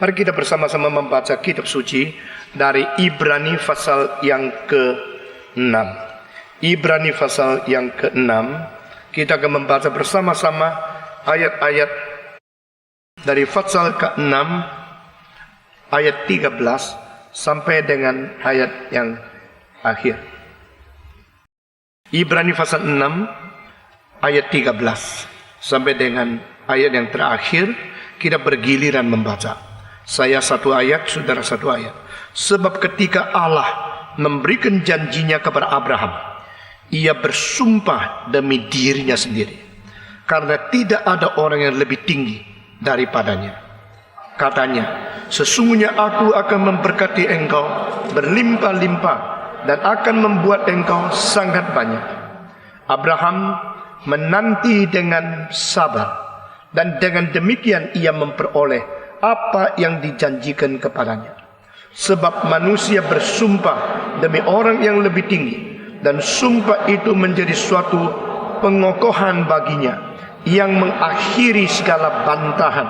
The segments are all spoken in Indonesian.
Mari kita bersama-sama membaca kitab suci dari Ibrani pasal yang ke-6. Ibrani pasal yang ke-6. Kita akan membaca bersama-sama ayat-ayat dari pasal ke-6 ayat 13 sampai dengan ayat yang akhir. Ibrani pasal 6 ayat 13 sampai dengan ayat yang terakhir. Kita bergiliran membaca. Saya satu ayat, saudara satu ayat. Sebab ketika Allah memberikan janjinya kepada Abraham, ia bersumpah demi dirinya sendiri, karena tidak ada orang yang lebih tinggi daripadanya. Katanya, sesungguhnya aku akan memberkati engkau berlimpah-limpah dan akan membuat engkau sangat banyak. Abraham menanti dengan sabar, dan dengan demikian ia memperoleh apa yang dijanjikan kepadanya. Sebab manusia bersumpah demi orang yang lebih tinggi, dan sumpah itu menjadi suatu pengokohan baginya yang mengakhiri segala bantahan.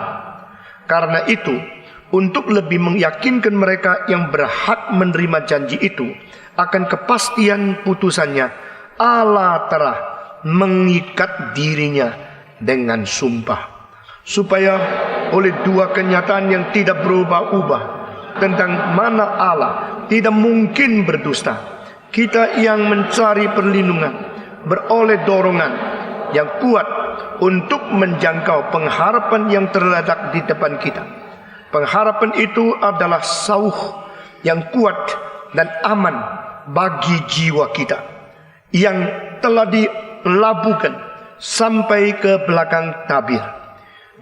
Karena itu, untuk lebih meyakinkan mereka yang berhak menerima janji itu akan kepastian putusannya, Allah telah mengikat dirinya dengan sumpah, supaya oleh dua kenyataan yang tidak berubah-ubah tentang mana Allah tidak mungkin berdusta, kita yang mencari perlindungan beroleh dorongan yang kuat untuk menjangkau pengharapan yang terletak di depan kita. Pengharapan itu adalah sauh yang kuat dan aman bagi jiwa kita, yang telah dilabuhkan sampai ke belakang tabir,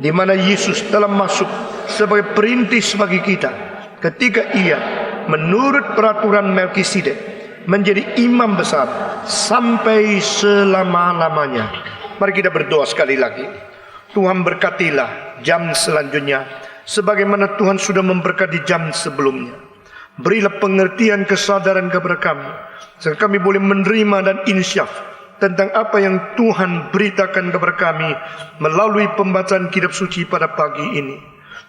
di mana Yesus telah masuk sebagai perintis bagi kita ketika ia menurut peraturan Melkisedek menjadi imam besar sampai selama-lamanya. Mari kita berdoa sekali lagi. Tuhan, berkatilah jam selanjutnya sebagaimana Tuhan sudah memberkati jam sebelumnya. Berilah pengertian, kesadaran kepada kami, sehingga kami boleh menerima dan insyaf tentang apa yang Tuhan beritakan kepada kami melalui pembacaan kitab suci pada pagi ini.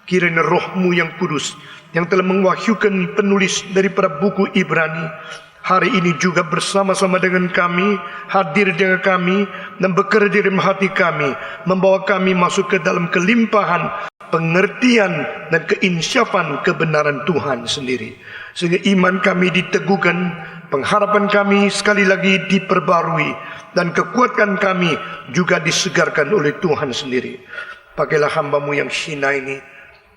Kiranya Roh-Mu yang kudus, yang telah mewahyukan penulis daripada buku Ibrani, hari ini juga bersama-sama dengan kami, hadir dengan kami, dan bekerja dalam hati kami, membawa kami masuk ke dalam kelimpahan pengertian dan keinsyafan kebenaran Tuhan sendiri, sehingga iman kami diteguhkan, pengharapan kami sekali lagi diperbarui, dan kekuatan kami juga disegarkan oleh Tuhan sendiri. Pakailah hamba-Mu yang hina ini,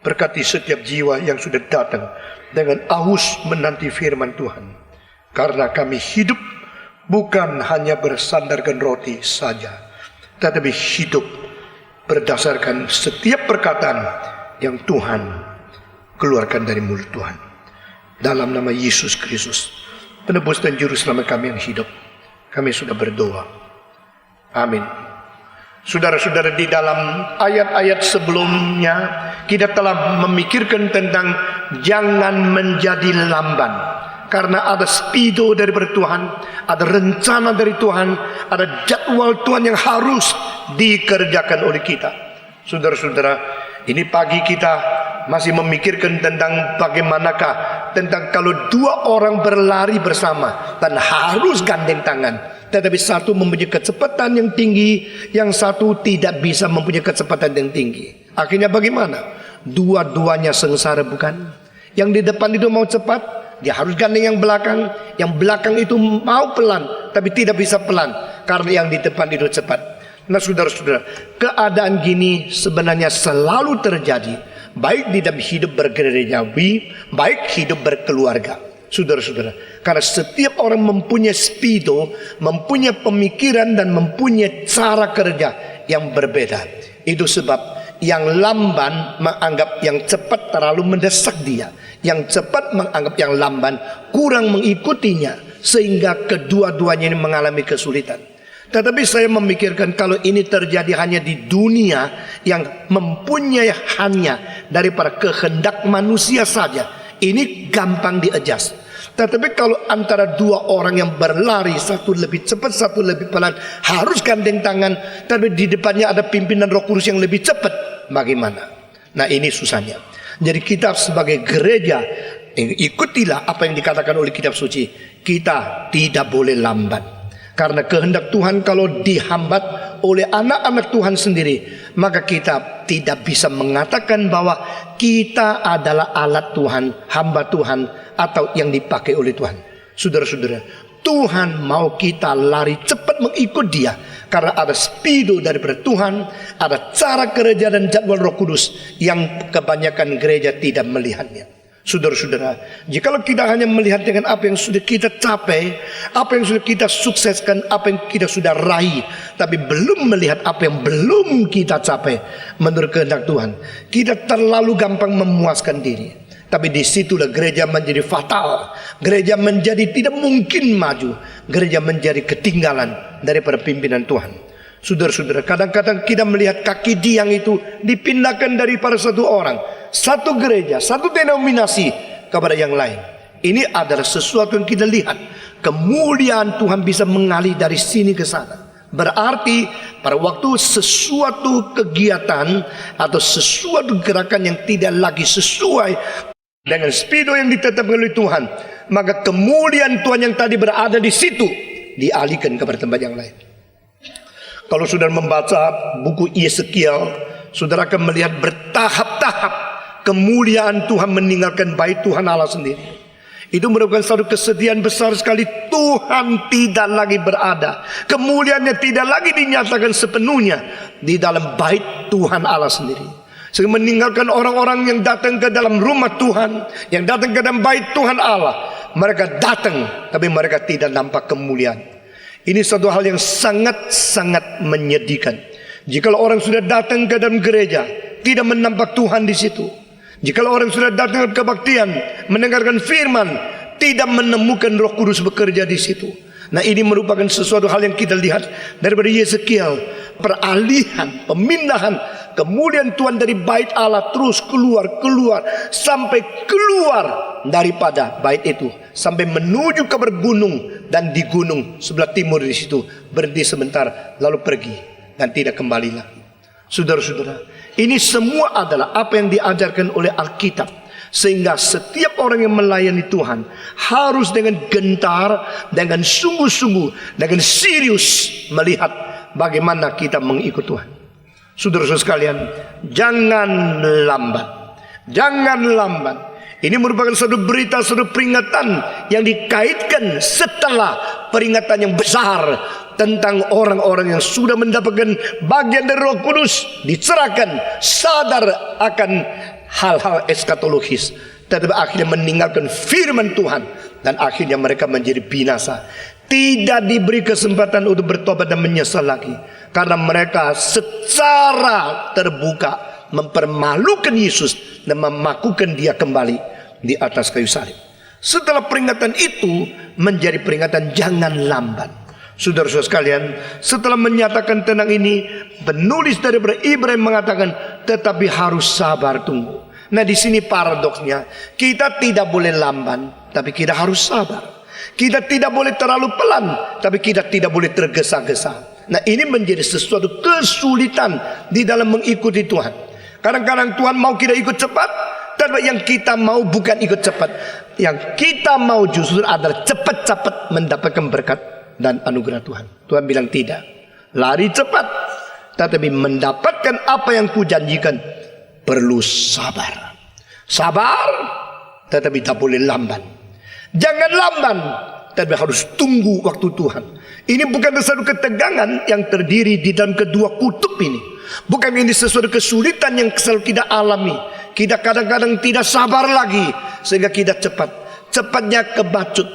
berkati setiap jiwa yang sudah datang dengan aus menanti firman Tuhan. Karena kami hidup bukan hanya bersandarkan roti saja, tetapi hidup berdasarkan setiap perkataan yang Tuhan keluarkan dari mulut Tuhan. Dalam nama Yesus Kristus, penebus dan juru selamat kami yang hidup, kami sudah berdoa. Amin. Saudara-saudara, di dalam ayat-ayat sebelumnya kita telah memikirkan tentang jangan menjadi lamban. Karena ada spidol dari Tuhan, ada rencana dari Tuhan, ada jadwal Tuhan yang harus dikerjakan oleh kita. Saudara-saudara, ini pagi kita masih memikirkan tentang bagaimanakah tentang kalau dua orang berlari bersama dan harus gandeng tangan, tetapi satu mempunyai kecepatan yang tinggi, yang satu tidak bisa mempunyai kecepatan yang tinggi. Akhirnya bagaimana? Dua-duanya sengsara, bukan? Yang di depan itu mau cepat, dia harus gandeng yang belakang itu mau pelan, tapi tidak bisa pelan karena yang di depan itu cepat. Nah saudara-saudara, keadaan gini sebenarnya selalu terjadi, baik di dalam hidup bergerejawi, baik hidup berkeluarga. Saudara-saudara, karena setiap orang mempunyai spidol, mempunyai pemikiran dan mempunyai cara kerja yang berbeda. Itu sebab yang lamban menganggap yang cepat terlalu mendesak dia, yang cepat menganggap yang lamban kurang mengikutinya, sehingga kedua-duanya ini mengalami kesulitan. Tetapi saya memikirkan kalau ini terjadi hanya di dunia yang mempunyai hanya daripada kehendak manusia saja, ini gampang di-adjust. Tetapi kalau antara dua orang yang berlari, satu lebih cepat, satu lebih pelan, harus gandeng tangan, tapi di depannya ada pimpinan Roh Kudus yang lebih cepat, bagaimana? Nah ini susahnya. Jadi kita sebagai gereja, ikutilah apa yang dikatakan oleh kitab suci. Kita tidak boleh lambat. Karena kehendak Tuhan kalau dihambat oleh anak-anak Tuhan sendiri, maka kita tidak bisa mengatakan bahwa kita adalah alat Tuhan, hamba Tuhan, atau yang dipakai oleh Tuhan. Saudara-saudara, Tuhan mau kita lari cepat mengikut Dia, karena ada spido daripada Tuhan, ada cara kerja dan jadwal Roh Kudus yang kebanyakan gereja tidak melihatnya. Saudara-saudara, jikalau kita hanya melihat dengan apa yang sudah kita capai, apa yang sudah kita sukseskan, apa yang kita sudah raih, tapi belum melihat apa yang belum kita capai menurut kehendak Tuhan, kita terlalu gampang memuaskan diri. Tapi disitulah gereja menjadi fatal. Gereja menjadi tidak mungkin maju. Gereja menjadi ketinggalan daripada pimpinan Tuhan. Saudara-saudara, kadang-kadang kita melihat kaki tiang itu dipindahkan daripada satu orang, satu gereja, satu denominasi kepada yang lain. Ini adalah sesuatu yang kita lihat. Kemuliaan Tuhan bisa mengalir dari sini ke sana. Berarti pada waktu sesuatu kegiatan atau sesuatu gerakan yang tidak lagi sesuai dengan spido yang ditetapkan oleh Tuhan, maka kemuliaan Tuhan yang tadi berada di situ dialihkan kepada tempat yang lain. Kalau saudara membaca buku Yeskiel, saudara akan melihat bertahap-tahap kemuliaan Tuhan meninggalkan bait Tuhan Allah sendiri. Itu merupakan satu kesedihan besar sekali. Tuhan tidak lagi berada, kemuliaannya tidak lagi dinyatakan sepenuhnya di dalam bait Tuhan Allah sendiri. Sehingga meninggalkan orang-orang yang datang ke dalam rumah Tuhan, yang datang ke dalam bait Tuhan Allah. Mereka datang, tapi mereka tidak nampak kemuliaan. Ini satu hal yang sangat-sangat menyedihkan. Jikalau orang sudah datang ke dalam gereja, tidak menampak Tuhan di situ. Jikalau orang sudah datang ke kebaktian, mendengarkan firman, tidak menemukan Roh Kudus bekerja di situ. Nah, ini merupakan sesuatu hal yang kita lihat daripada Yeskiel. Peralihan, pemindahan kemuliaan Tuhan dari bait Allah terus keluar sampai keluar daripada bait itu, sampai menuju ke gunung, dan di gunung sebelah timur di situ berhenti sebentar lalu pergi dan tidak kembali lagi. Saudara-saudara, ini semua adalah apa yang diajarkan oleh Alkitab, sehingga setiap orang yang melayani Tuhan harus dengan gentar, dengan sungguh-sungguh, dengan serius melihat bagaimana kita mengikut Tuhan. Saudara-saudara sekalian, jangan lambat. Jangan lambat. Ini merupakan satu berita, satu peringatan yang dikaitkan setelah peringatan yang besar tentang orang-orang yang sudah mendapatkan bagian dari Roh Kudus, dicerahkan, sadar akan hal-hal eskatologis, tetapi akhirnya meninggalkan firman Tuhan, dan akhirnya mereka menjadi binasa. Tidak diberi kesempatan untuk bertobat dan menyesal lagi, karena mereka secara terbuka mempermalukan Yesus dan memakukan Dia kembali di atas kayu salib. Setelah peringatan itu menjadi peringatan jangan lambat. Saudara-saudara sekalian, setelah menyatakan tentang ini, penulis daripada Ibrani mengatakan tetapi harus sabar tunggu. Nah, di sini paradoksnya, kita tidak boleh lamban, tapi kita harus sabar. Kita tidak boleh terlalu pelan, tapi kita tidak boleh tergesa-gesa. Nah, ini menjadi sesuatu kesulitan di dalam mengikuti Tuhan. Kadang-kadang Tuhan mau kita ikut cepat, tapi yang kita mau bukan ikut cepat. Yang kita mau justru adalah cepat-cepat mendapatkan berkat dan anugerah Tuhan. Tuhan bilang tidak, lari cepat, tetapi mendapatkan apa yang kujanjikan perlu sabar. Sabar, tetapi tak boleh lamban. Jangan lamban, tapi harus tunggu waktu Tuhan. Ini bukan sesuatu ketegangan yang terdiri di dalam kedua kutub ini. Bukan ini sesuatu kesulitan yang selalu kita alami. Kita kadang-kadang tidak sabar lagi, sehingga kita cepatnya kebacut,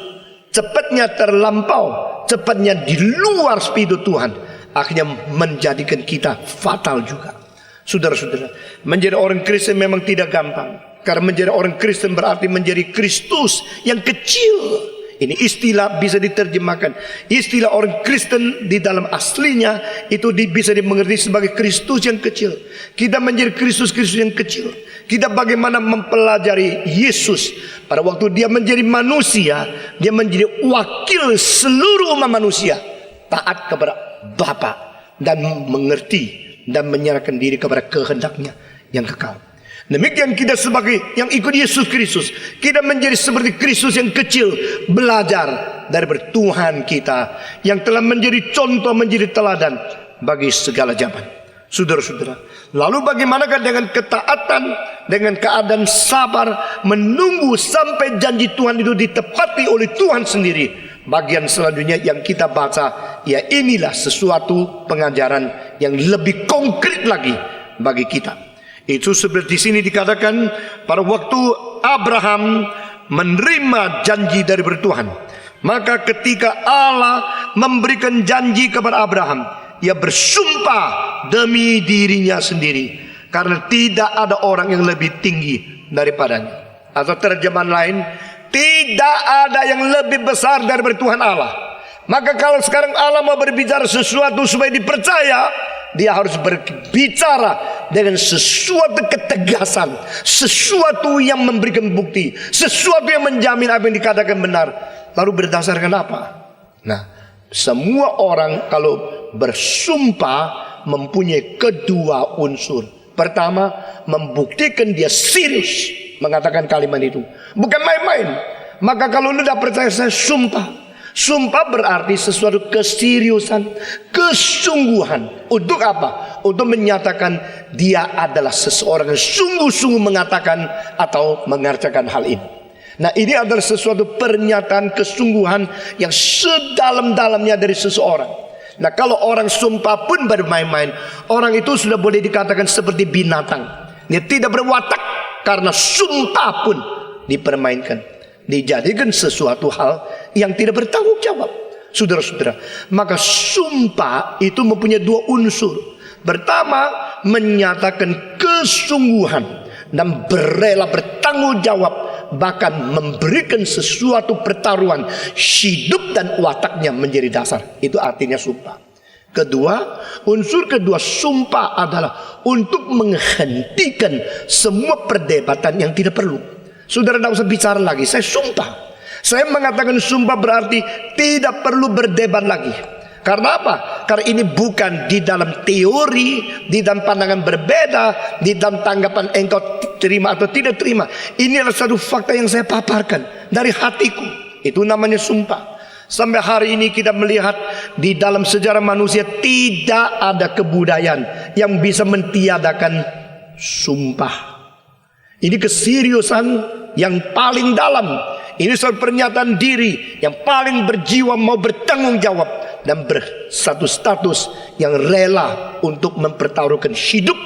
cepatnya terlampau, cepatnya di luar spirit Tuhan, akhirnya menjadikan kita fatal juga. Saudara-saudara, menjadi orang Kristen memang tidak gampang. Karena menjadi orang Kristen berarti menjadi Kristus yang kecil. Ini istilah bisa diterjemahkan. Istilah orang Kristen di dalam aslinya itu bisa dimengerti sebagai Kristus yang kecil. Kita menjadi Kristus-Kristus yang kecil. Kita bagaimana mempelajari Yesus pada waktu Dia menjadi manusia, Dia menjadi wakil seluruh umat manusia, taat kepada Bapa dan mengerti dan menyerahkan diri kepada kehendaknya yang kekal. Demikian kita sebagai yang ikut Yesus Kristus, kita menjadi seperti Kristus yang kecil, belajar dari Tuhan kita yang telah menjadi contoh, menjadi teladan bagi segala zaman. Saudara-saudara, lalu bagaimanakah dengan ketaatan, dengan keadaan sabar, menunggu sampai janji Tuhan itu ditepati oleh Tuhan sendiri? Bagian selanjutnya yang kita baca, ya inilah sesuatu pengajaran yang lebih konkret lagi bagi kita. Itu seperti sini dikatakan pada waktu Abraham menerima janji dari Tuhan, maka ketika Allah memberikan janji kepada Abraham, ia bersumpah demi dirinya sendiri, karena tidak ada orang yang lebih tinggi daripadanya. Atau terjemahan lain, tidak ada yang lebih besar daripada Tuhan Allah. Maka kalau sekarang Allah mau berbicara sesuatu supaya dipercaya, dia harus berbicara dengan sesuatu ketegasan, sesuatu yang memberikan bukti, sesuatu yang menjamin apa yang dikatakan benar. Lalu berdasarkan apa? Nah, semua orang kalau bersumpah mempunyai kedua unsur. Pertama, membuktikan dia serius mengatakan kalimat itu, bukan main-main. Maka kalau lu tidak percaya, saya sumpah. Sumpah berarti sesuatu keseriusan, kesungguhan. Untuk apa? Untuk menyatakan dia adalah seseorang yang sungguh-sungguh mengatakan atau mengerjakan hal ini. Nah, ini adalah sesuatu pernyataan kesungguhan yang sedalam-dalamnya dari seseorang. Nah, kalau orang sumpah pun bermain-main, orang itu sudah boleh dikatakan seperti binatang. Dia tidak berwatak karena sumpah pun dipermainkan, dijadikan sesuatu hal yang tidak bertanggung jawab. Saudara-saudara, maka sumpah itu mempunyai dua unsur. Pertama, menyatakan kesungguhan dan berela bertanggung jawab, bahkan memberikan sesuatu pertaruhan hidup dan wataknya menjadi dasar. Itu artinya sumpah. Kedua, unsur kedua sumpah adalah untuk menghentikan semua perdebatan yang tidak perlu. Saudara tidak usah bicara lagi, saya sumpah. Saya mengatakan sumpah berarti tidak perlu berdebat lagi. Karena apa? Karena ini bukan di dalam teori, di dalam pandangan berbeda, di dalam tanggapan engkau terima atau tidak terima. Ini adalah satu fakta yang saya paparkan dari hatiku. Itu namanya sumpah. Sampai hari ini kita melihat di dalam sejarah manusia tidak ada kebudayaan yang bisa mentiadakan sumpah. Ini keseriusan yang paling dalam. Ini suatu pernyataan diri yang paling berjiwa mau bertanggung jawab dan bersatu status yang rela untuk mempertaruhkan hidup,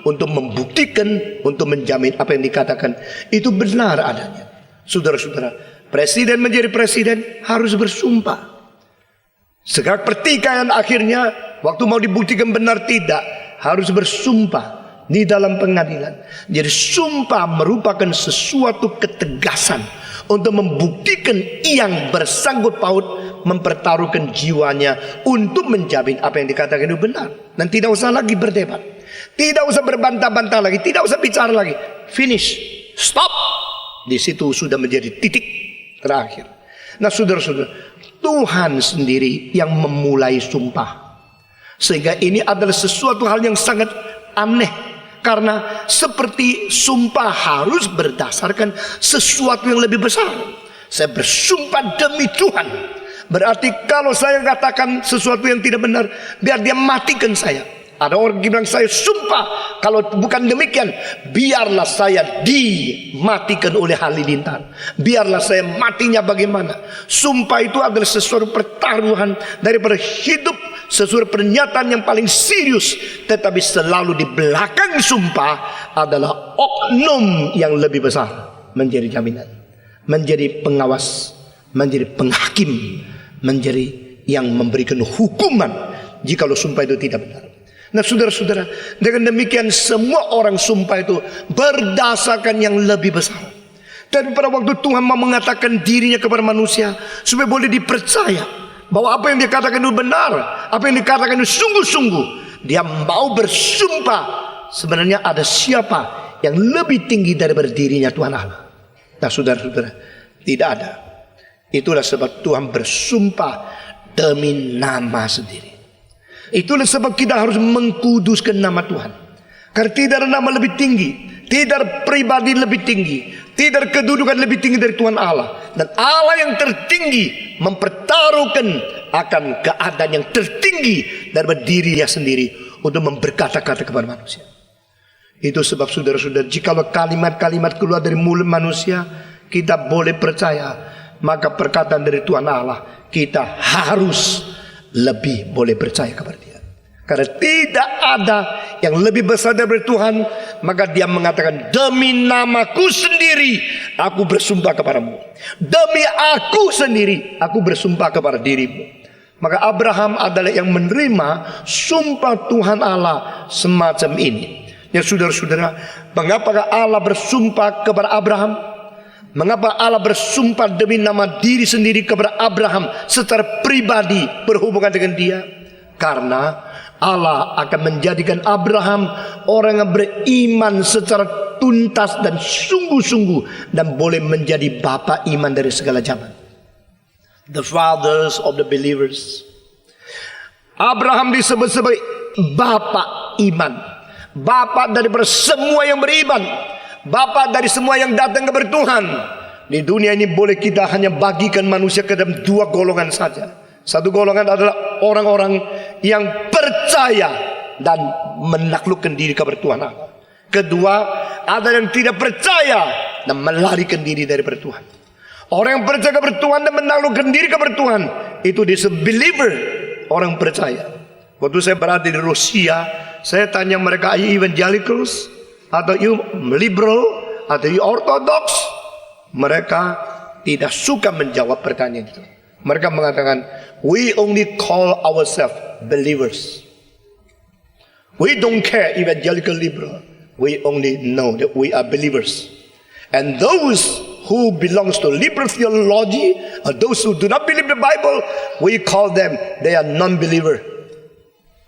untuk membuktikan, untuk menjamin apa yang dikatakan itu benar adanya. Saudara-saudara, presiden menjadi presiden harus bersumpah. Segala pertikaian akhirnya waktu mau dibuktikan benar tidak, harus bersumpah di dalam pengadilan. Jadi sumpah merupakan sesuatu ketegasan untuk membuktikan yang bersangkut paut mempertaruhkan jiwanya untuk menjamin apa yang dikatakan itu benar. Dan tidak usah lagi berdebat, tidak usah berbantah-bantah lagi, tidak usah bicara lagi. Finish, stop. Di situ sudah menjadi titik terakhir. Nah, saudara-saudara, Tuhan sendiri yang memulai sumpah, sehingga ini adalah sesuatu hal yang sangat aneh. Karena seperti sumpah harus berdasarkan sesuatu yang lebih besar. Saya bersumpah demi Tuhan, berarti kalau saya katakan sesuatu yang tidak benar, biar dia matikan saya. Ada orang yang bilang saya sumpah, kalau bukan demikian biarlah saya dimatikan oleh halilintar, biarlah saya matinya bagaimana. Sumpah itu adalah sesuatu pertaruhan daripada hidup, sesuatu pernyataan yang paling serius. Tetapi selalu di belakang sumpah adalah oknum yang lebih besar menjadi jaminan, menjadi pengawas, menjadi penghakim, menjadi yang memberikan hukuman jikalau sumpah itu tidak benar. Nah, saudara-saudara, dengan demikian semua orang sumpah itu berdasarkan yang lebih besar. Dan pada waktu Tuhan mau mengatakan dirinya kepada manusia supaya boleh dipercaya bahwa apa yang dikatakan itu benar, apa yang dikatakan itu sungguh-sungguh, dia mau bersumpah sebenarnya ada siapa yang lebih tinggi daripada dirinya Tuhan Allah. Nah, saudara-saudara, tidak ada. Itulah sebab Tuhan bersumpah demi nama sendiri. Itulah sebab kita harus mengkuduskan nama Tuhan. Karena tidak ada nama lebih tinggi, tidak ada pribadi lebih tinggi, tidak ada kedudukan lebih tinggi dari Tuhan Allah. Dan Allah yang tertinggi mempertaruhkan akan keadaan yang tertinggi daripada diri dia sendiri untuk memberkata-kata kepada manusia. Itu sebab saudara-saudara, jikalau kalimat-kalimat keluar dari mulut manusia, kita boleh percaya, maka perkataan dari Tuhan Allah, kita harus lebih boleh percaya kepada dia. Karena tidak ada yang lebih besar dari Tuhan. Maka dia mengatakan, demi namaku sendiri aku bersumpah kepadamu, demi aku sendiri aku bersumpah kepada dirimu. Maka Abraham adalah yang menerima sumpah Tuhan Allah semacam ini. Ya saudara-saudara, mengapa Allah bersumpah kepada Abraham? Mengapa Allah bersumpah demi nama diri sendiri kepada Abraham secara pribadi berhubungan dengan dia? Karena Allah akan menjadikan Abraham orang yang beriman secara tuntas dan sungguh-sungguh, dan boleh menjadi bapa iman dari segala zaman. The fathers of the believers. Abraham disebut sebagai bapa iman, bapa daripada semua yang beriman, bapa dari semua yang datang kepada Tuhan. Di dunia ini boleh kita hanya bagikan manusia ke dalam dua golongan saja. Satu golongan adalah orang-orang yang percaya dan menaklukkan diri kepada Tuhan Allah. Kedua, ada yang tidak percaya dan melarikan diri daripada Tuhan. Orang yang percaya kepada Tuhan dan menaklukkan diri kepada Tuhan, itu disebut believer, orang percaya. Waktu saya berada di Rusia, saya tanya mereka, are you evangelicals? Atau you liberal? Atau you orthodox? Mereka tidak suka menjawab pertanyaan itu. Mereka mengatakan, we only call ourselves believers. We don't care evangelical liberal. We only know that we are believers. And those who belongs to liberal theology, or those who do not believe the Bible, we call them, they are non-believer.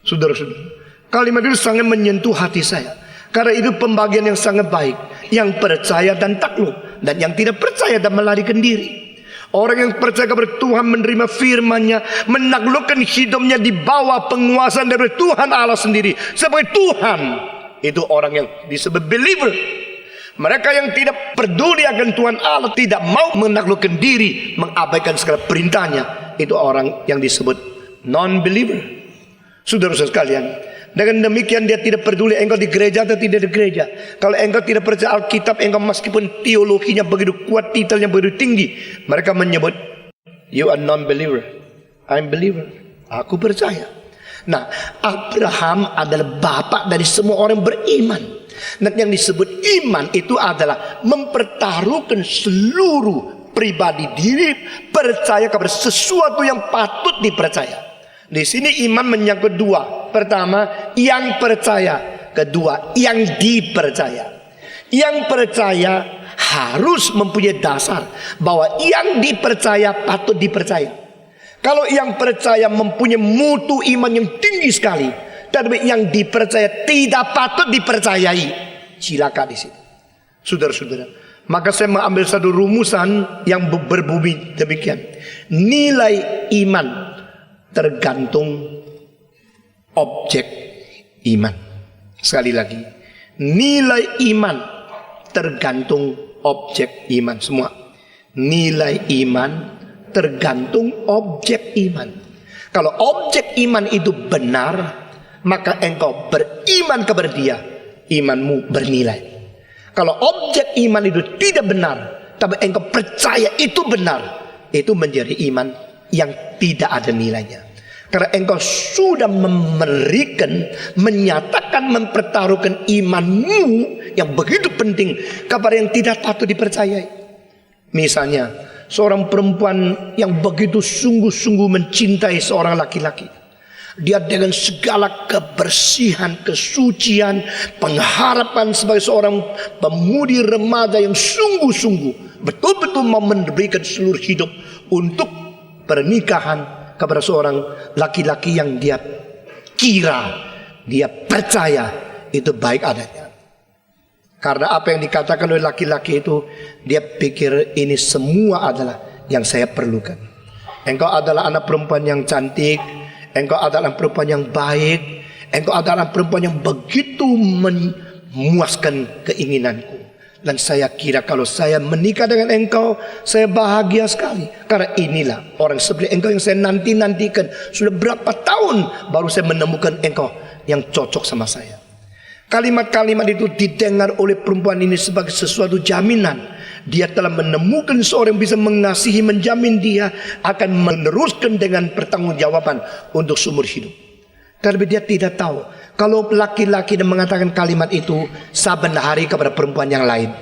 Saudara-saudara, kalimat itu sangat menyentuh hati saya. Karena itu pembagian yang sangat baik. Yang percaya dan takluk, dan yang tidak percaya dan melarikan diri. Orang yang percaya kepada Tuhan, menerima firman-Nya, menaklukkan hidupnya di bawah penguasaan dari Tuhan Allah sendiri sebagai Tuhan, itu orang yang disebut believer. Mereka yang tidak peduli akan Tuhan Allah, tidak mau menaklukkan diri, mengabaikan segala perintahnya, itu orang yang disebut non-believer. Saudara-saudara sekalian, dengan demikian dia tidak peduli engkau di gereja atau tidak di gereja. Kalau engkau tidak percaya Alkitab, engkau meskipun teologinya begitu kuat, titelnya begitu tinggi, mereka menyebut, you are non-believer, I'm believer, aku percaya. Nah, Abraham adalah bapak dari semua orang beriman. Dan yang disebut iman itu adalah mempertaruhkan seluruh pribadi diri, percaya kepada sesuatu yang patut dipercaya. Di sini iman menyangkut dua. Pertama, yang percaya. Kedua, yang dipercaya. Yang percaya harus mempunyai dasar bahwa yang dipercaya patut dipercaya. Kalau yang percaya mempunyai mutu iman yang tinggi sekali, tetapi yang dipercaya tidak patut dipercayai, cilaka di situ. Saudara-saudara, maka saya mengambil satu rumusan yang berbunyi demikian. Nilai iman tergantung objek iman. Sekali lagi, nilai iman tergantung objek iman. Semua nilai iman tergantung objek iman. Kalau objek iman itu benar, maka engkau beriman kepada dia, imanmu bernilai. Kalau objek iman itu tidak benar, tapi engkau percaya itu benar, itu menjadi iman yang tidak ada nilainya. Karena engkau sudah memberikan, menyatakan, mempertaruhkan imanmu yang begitu penting kepada yang tidak patut dipercayai. Misalnya, seorang perempuan yang begitu sungguh-sungguh mencintai seorang laki-laki. Dia dengan segala kebersihan, kesucian, pengharapan sebagai seorang pemudi remaja yang sungguh-sungguh betul-betul mau memberikan seluruh hidup untuk pernikahan kepada seorang laki-laki yang dia kira, dia percaya itu baik adanya. Karena apa yang dikatakan oleh laki-laki itu, dia pikir ini semua adalah yang saya perlukan. Engkau adalah anak perempuan yang cantik, engkau adalah perempuan yang baik, engkau adalah perempuan yang begitu memuaskan keinginanku. Dan saya kira kalau saya menikah dengan engkau, saya bahagia sekali. Karena inilah orang seperti engkau yang saya nanti-nantikan. Sudah berapa tahun baru saya menemukan engkau yang cocok sama saya. Kalimat-kalimat itu didengar oleh perempuan ini sebagai sesuatu jaminan. Dia telah menemukan seorang yang bisa mengasihi, menjamin dia akan meneruskan dengan pertanggungjawaban untuk seumur hidup. Tapi dia tidak tahu kalau laki-laki yang mengatakan kalimat itu saben hari kepada perempuan yang lain.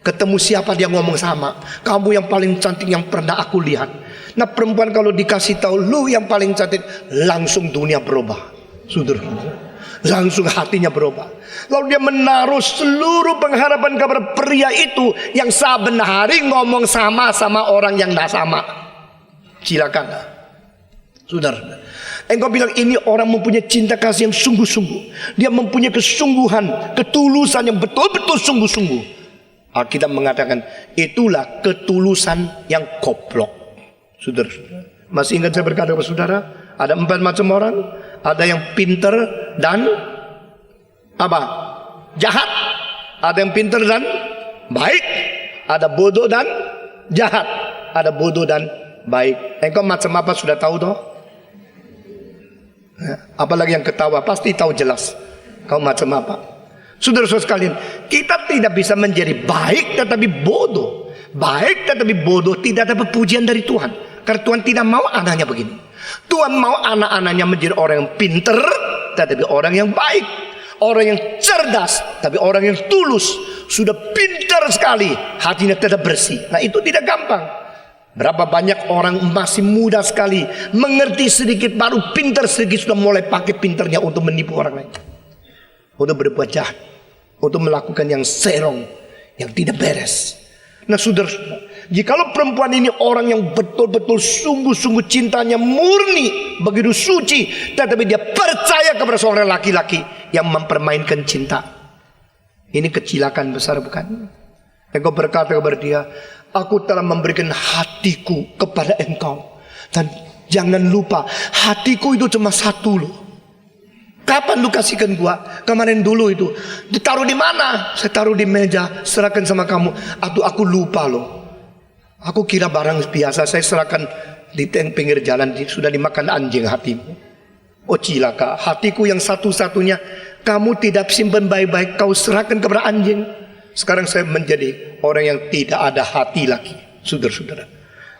Ketemu siapa dia ngomong sama, kamu yang paling cantik yang pernah aku lihat. Nah perempuan kalau dikasih tahu lu yang paling cantik, langsung dunia berubah. Saudara, langsung hatinya berubah. Lalu dia menaruh seluruh pengharapan kepada pria itu yang saben hari ngomong sama orang yang tidak sama. Silakan, saudara. Engkau bilang ini orang mempunyai cinta kasih yang sungguh-sungguh. Dia mempunyai kesungguhan, ketulusan yang betul-betul sungguh-sungguh. Alkitab mengatakan itulah ketulusan yang goblok. Saudara, masih ingat saya berkata kepada saudara, ada 4 macam orang. Ada yang pinter dan apa? Jahat. Ada yang pinter dan baik. Ada bodoh dan jahat. Ada bodoh dan baik. Engkau macam apa sudah tahu toh? Apalagi yang ketawa pasti tahu jelas kau macam apa. Saudara-saudara sekalian, kita tidak bisa menjadi baik tetapi bodoh. Baik tetapi bodoh tidak dapat pujian dari Tuhan. Karena Tuhan tidak mau anaknya begini. Tuhan mau anak-anaknya menjadi orang yang pinter tetapi orang yang baik. Orang yang cerdas tapi orang yang tulus. Sudah pintar sekali, hatinya tetap bersih. Nah itu tidak gampang. Berapa banyak orang masih muda sekali, mengerti sedikit baru pintar sedikit, sudah mulai pakai pintarnya untuk menipu orang lain, untuk berbuat jahat, untuk melakukan yang serong, yang tidak beres. Nah saudara, jikalau perempuan ini orang yang betul-betul sungguh-sungguh cintanya murni, begitu suci, tetapi dia percaya kepada seorang laki-laki yang mempermainkan cinta, ini kecelakaan besar bukan? Engkau berkata kepada dia, aku telah memberikan hatiku kepada engkau. Dan jangan lupa, hatiku itu cuma satu loh. Kapan lu kasihkan gua? Kemarin dulu itu. Ditaruh di mana? Saya taruh di meja, serahkan sama kamu. Atau aku lupa loh. Aku kira barang biasa, saya serahkan di pinggir jalan, sudah dimakan anjing hatimu. Oh cilaka, hatiku yang satu-satunya kamu tidak simpan baik-baik, kau serahkan kepada anjing. Sekarang saya menjadi orang yang tidak ada hati lagi, saudara-saudara.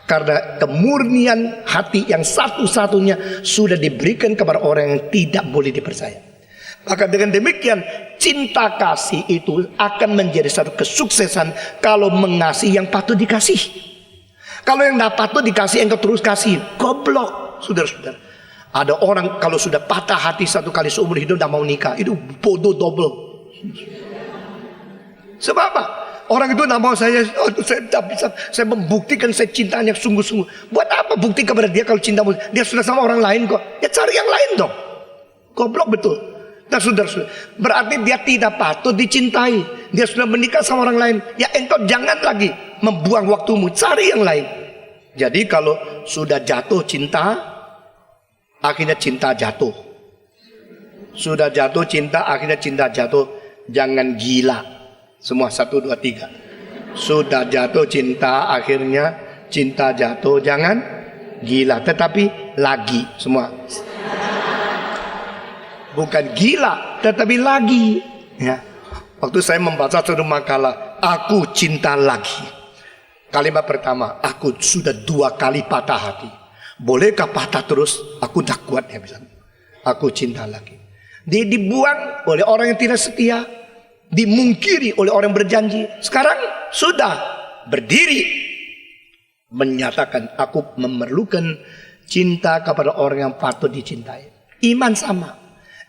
Karena kemurnian hati yang satu-satunya sudah diberikan kepada orang yang tidak boleh dipercaya. Maka dengan demikian cinta kasih itu akan menjadi satu kesuksesan kalau mengasihi yang patut dikasih. Kalau yang tidak patut dikasih engkau terus kasih, goblok, saudara-saudara. Ada orang kalau sudah patah hati satu kali seumur hidup tidak mau nikah, itu bodoh double. Sebab apa? Orang itu tidak mau saya tidak bisa, saya membuktikan saya cintanya sungguh-sungguh. Buat apa bukti kepada dia kalau cintamu? Dia sudah sama orang lain kok. Ya cari yang lain dong. Goblok betul. Nah saudara-saudara, berarti dia tidak patut dicintai. Dia sudah menikah sama orang lain. Ya engkau jangan lagi membuang waktumu, cari yang lain. Jadi kalau sudah jatuh cinta, akhirnya cinta jatuh. Sudah jatuh cinta, akhirnya cinta jatuh. Jangan gila. Semua 1, 2, 3. Sudah jatuh cinta, akhirnya cinta jatuh. Jangan gila, tetapi lagi. Semua. Bukan gila, tetapi lagi. Ya. Waktu saya membaca satu makalah, aku cinta lagi. Kalimat pertama, aku sudah 2 kali patah hati. Bolehkah patah terus? Aku tak kuat ya bisa. Aku cinta lagi. Dibuang oleh orang yang tidak setia. Dimungkiri oleh orang berjanji. Sekarang sudah berdiri menyatakan aku memerlukan cinta kepada orang yang patut dicintai. Iman sama.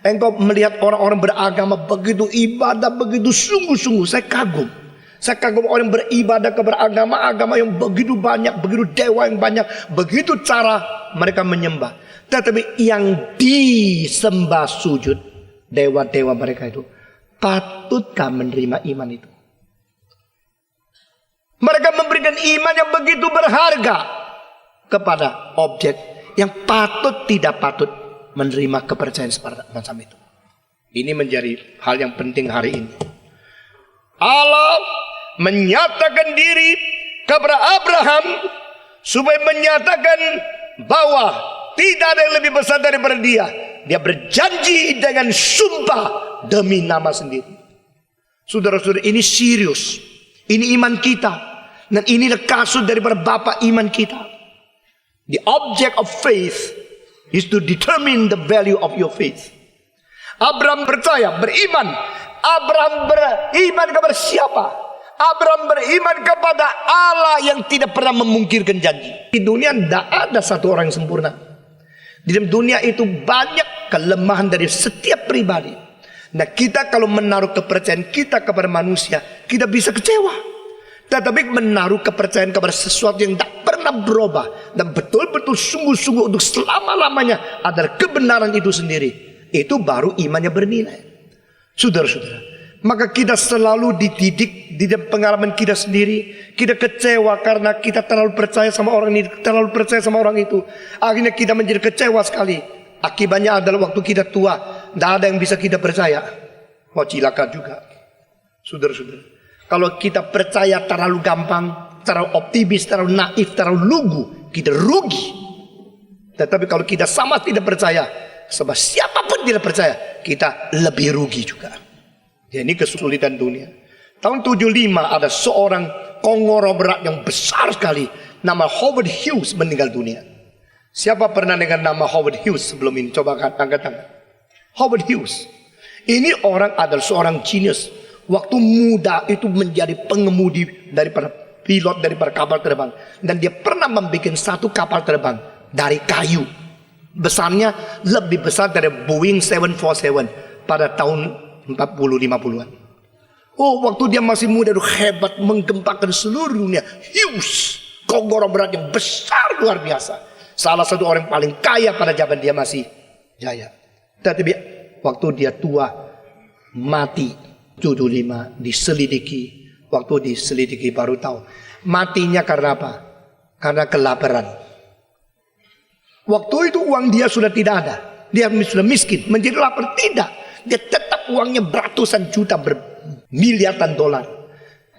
Engkau melihat orang-orang beragama begitu ibadah, begitu sungguh-sungguh, saya kagum. Saya kagum orang beribadah kepada agama yang begitu banyak, begitu dewa yang banyak, begitu cara mereka menyembah. Tetapi yang disembah sujud dewa-dewa mereka itu, patutkah menerima iman itu? Mereka memberikan iman yang begitu berharga kepada objek yang patut tidak patut menerima kepercayaan semacam itu. Ini menjadi hal yang penting hari ini. Allah menyatakan diri kepada Abraham supaya menyatakan bahwa tidak ada yang lebih besar daripada dia. Dia berjanji dengan sumpah demi nama sendiri. Saudara-saudara, ini serius. Ini iman kita. Dan inilah kasus daripada bapa iman kita. The object of faith is to determine the value of your faith. Abraham percaya, beriman. Abraham beriman kepada siapa? Abraham beriman kepada Allah yang tidak pernah memungkirkan janji. Di dunia tidak ada satu orang yang sempurna. Di dalam dunia itu banyak kelemahan dari setiap pribadi. Nah, kita kalau menaruh kepercayaan kita kepada manusia, kita bisa kecewa. Tetapi menaruh kepercayaan kepada sesuatu yang tidak pernah berubah dan betul-betul sungguh-sungguh untuk selama-lamanya adalah kebenaran itu sendiri. Itu baru imannya bernilai. Saudara-saudara, maka kita selalu dididik di dalam pengalaman kita sendiri. Kita kecewa karena kita terlalu percaya sama orang ini, terlalu percaya sama orang itu. Akhirnya kita menjadi kecewa sekali. Akibatnya adalah waktu kita tua, tidak ada yang bisa kita percaya. Mau cilaka juga. Saudara-saudara, kalau kita percaya terlalu gampang, terlalu optimis, terlalu naif, terlalu lugu, kita rugi. Tetapi kalau kita sama tidak percaya, sebab siapapun tidak percaya, kita lebih rugi juga. Ya, ini kesulitan dunia. Tahun 75 ada seorang konglomerat yang besar sekali, nama Howard Hughes, meninggal dunia. Siapa pernah dengar nama Howard Hughes sebelum ini? Coba angkat tangan. Howard Hughes. Ini orang adalah seorang genius. Waktu muda itu menjadi pengemudi daripada pilot daripada kapal terbang. Dan dia pernah membuat satu kapal terbang dari kayu. Besarnya lebih besar dari Boeing 747 pada tahun 40-50an. Oh, waktu dia masih muda itu hebat, menggempakan seluruh dunia. Hughes, konglomerat yang besar luar biasa. Salah satu orang paling kaya pada zaman dia masih jaya. Tetapi waktu dia tua, mati. 75 diselidiki. Waktu diselidiki baru tahu. Matinya karena apa? Karena kelaparan. Waktu itu uang dia sudah tidak ada. Dia sudah miskin, menjadi lapar. Tidak. Dia tetap uangnya beratusan juta, bermiliaran dolar.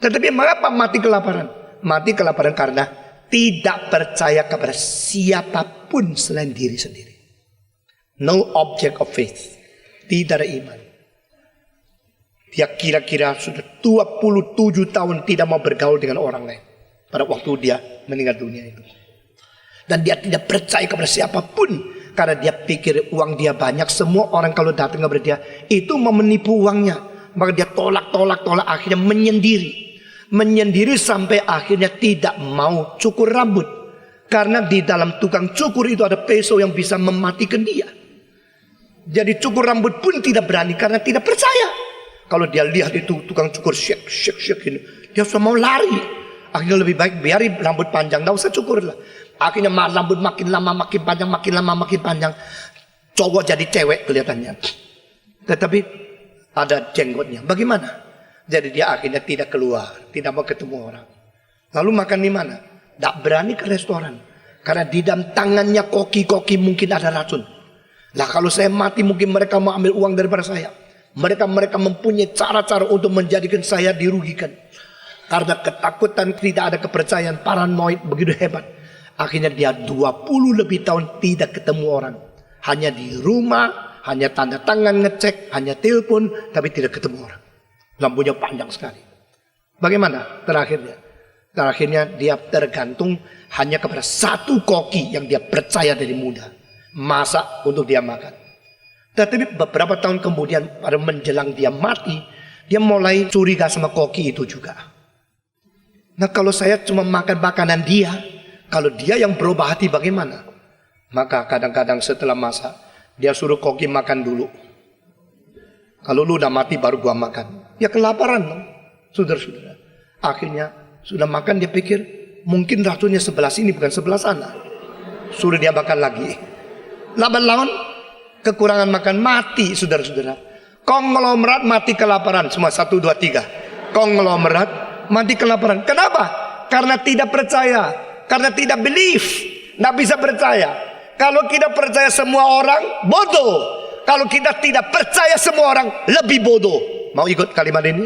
Tetapi mengapa mati kelaparan? Mati kelaparan karena tidak percaya kepada siapapun selain diri sendiri. No object of faith. Tidak ada iman. Dia kira-kira sudah 27 tahun tidak mau bergaul dengan orang lain. Pada waktu dia meninggal dunia itu. Dan dia tidak percaya kepada siapapun. Karena dia pikir uang dia banyak. Semua orang kalau datang kepada dia itu mau menipu uangnya. Maka dia tolak. Akhirnya menyendiri. Menyendiri sampai akhirnya tidak mau cukur rambut. Karena di dalam tukang cukur itu ada peso yang bisa mematikan dia. Jadi cukur rambut pun tidak berani karena tidak percaya. Kalau dia lihat itu tukang cukur syek ini, dia sudah mau lari. Akhirnya lebih baik biarin rambut panjang, tidak usah cukur lah. Akhirnya rambut makin lama makin panjang. Cowok jadi cewek kelihatannya. Tetapi ada jenggotnya. Bagaimana? Jadi dia akhirnya tidak keluar, tidak mau ketemu orang. Lalu makan di mana? Tak berani ke restoran. Karena di dalam tangannya koki-koki mungkin ada racun. Lah kalau saya mati mungkin mereka mau ambil uang daripada saya. Mereka mempunyai cara-cara untuk menjadikan saya dirugikan. Karena ketakutan, tidak ada kepercayaan, paranoid begitu hebat. Akhirnya dia 20 lebih tahun tidak ketemu orang. Hanya di rumah, hanya tanda tangan ngecek, hanya telepon, tapi tidak ketemu orang. Lampunya panjang sekali. Bagaimana terakhirnya? Terakhirnya dia tergantung hanya kepada satu koki yang dia percaya dari muda. Masak untuk dia makan. Tetapi beberapa tahun kemudian pada menjelang dia mati, dia mulai curiga sama koki itu juga. Nah kalau saya cuma makan makanan dia, kalau dia yang berubah hati bagaimana? Maka kadang-kadang setelah masak, dia suruh koki makan dulu. Kalau lu udah mati baru gua makan. Ya kelaparan loh, saudara-saudara. Akhirnya sudah makan dia pikir, mungkin racunnya sebelah sini bukan sebelah sana. Suruh dia makan lagi. Lawan kekurangan makan mati, saudara-saudara. Konglomerat mati kelaparan. Semua 1, 2, 3. Konglomerat mati kelaparan. Kenapa? Karena tidak percaya. Karena tidak believe. Tidak bisa percaya. Kalau kita percaya semua orang bodoh. kalau kita tidak percaya semua orang lebih bodoh. Mau ikut kalimat ini?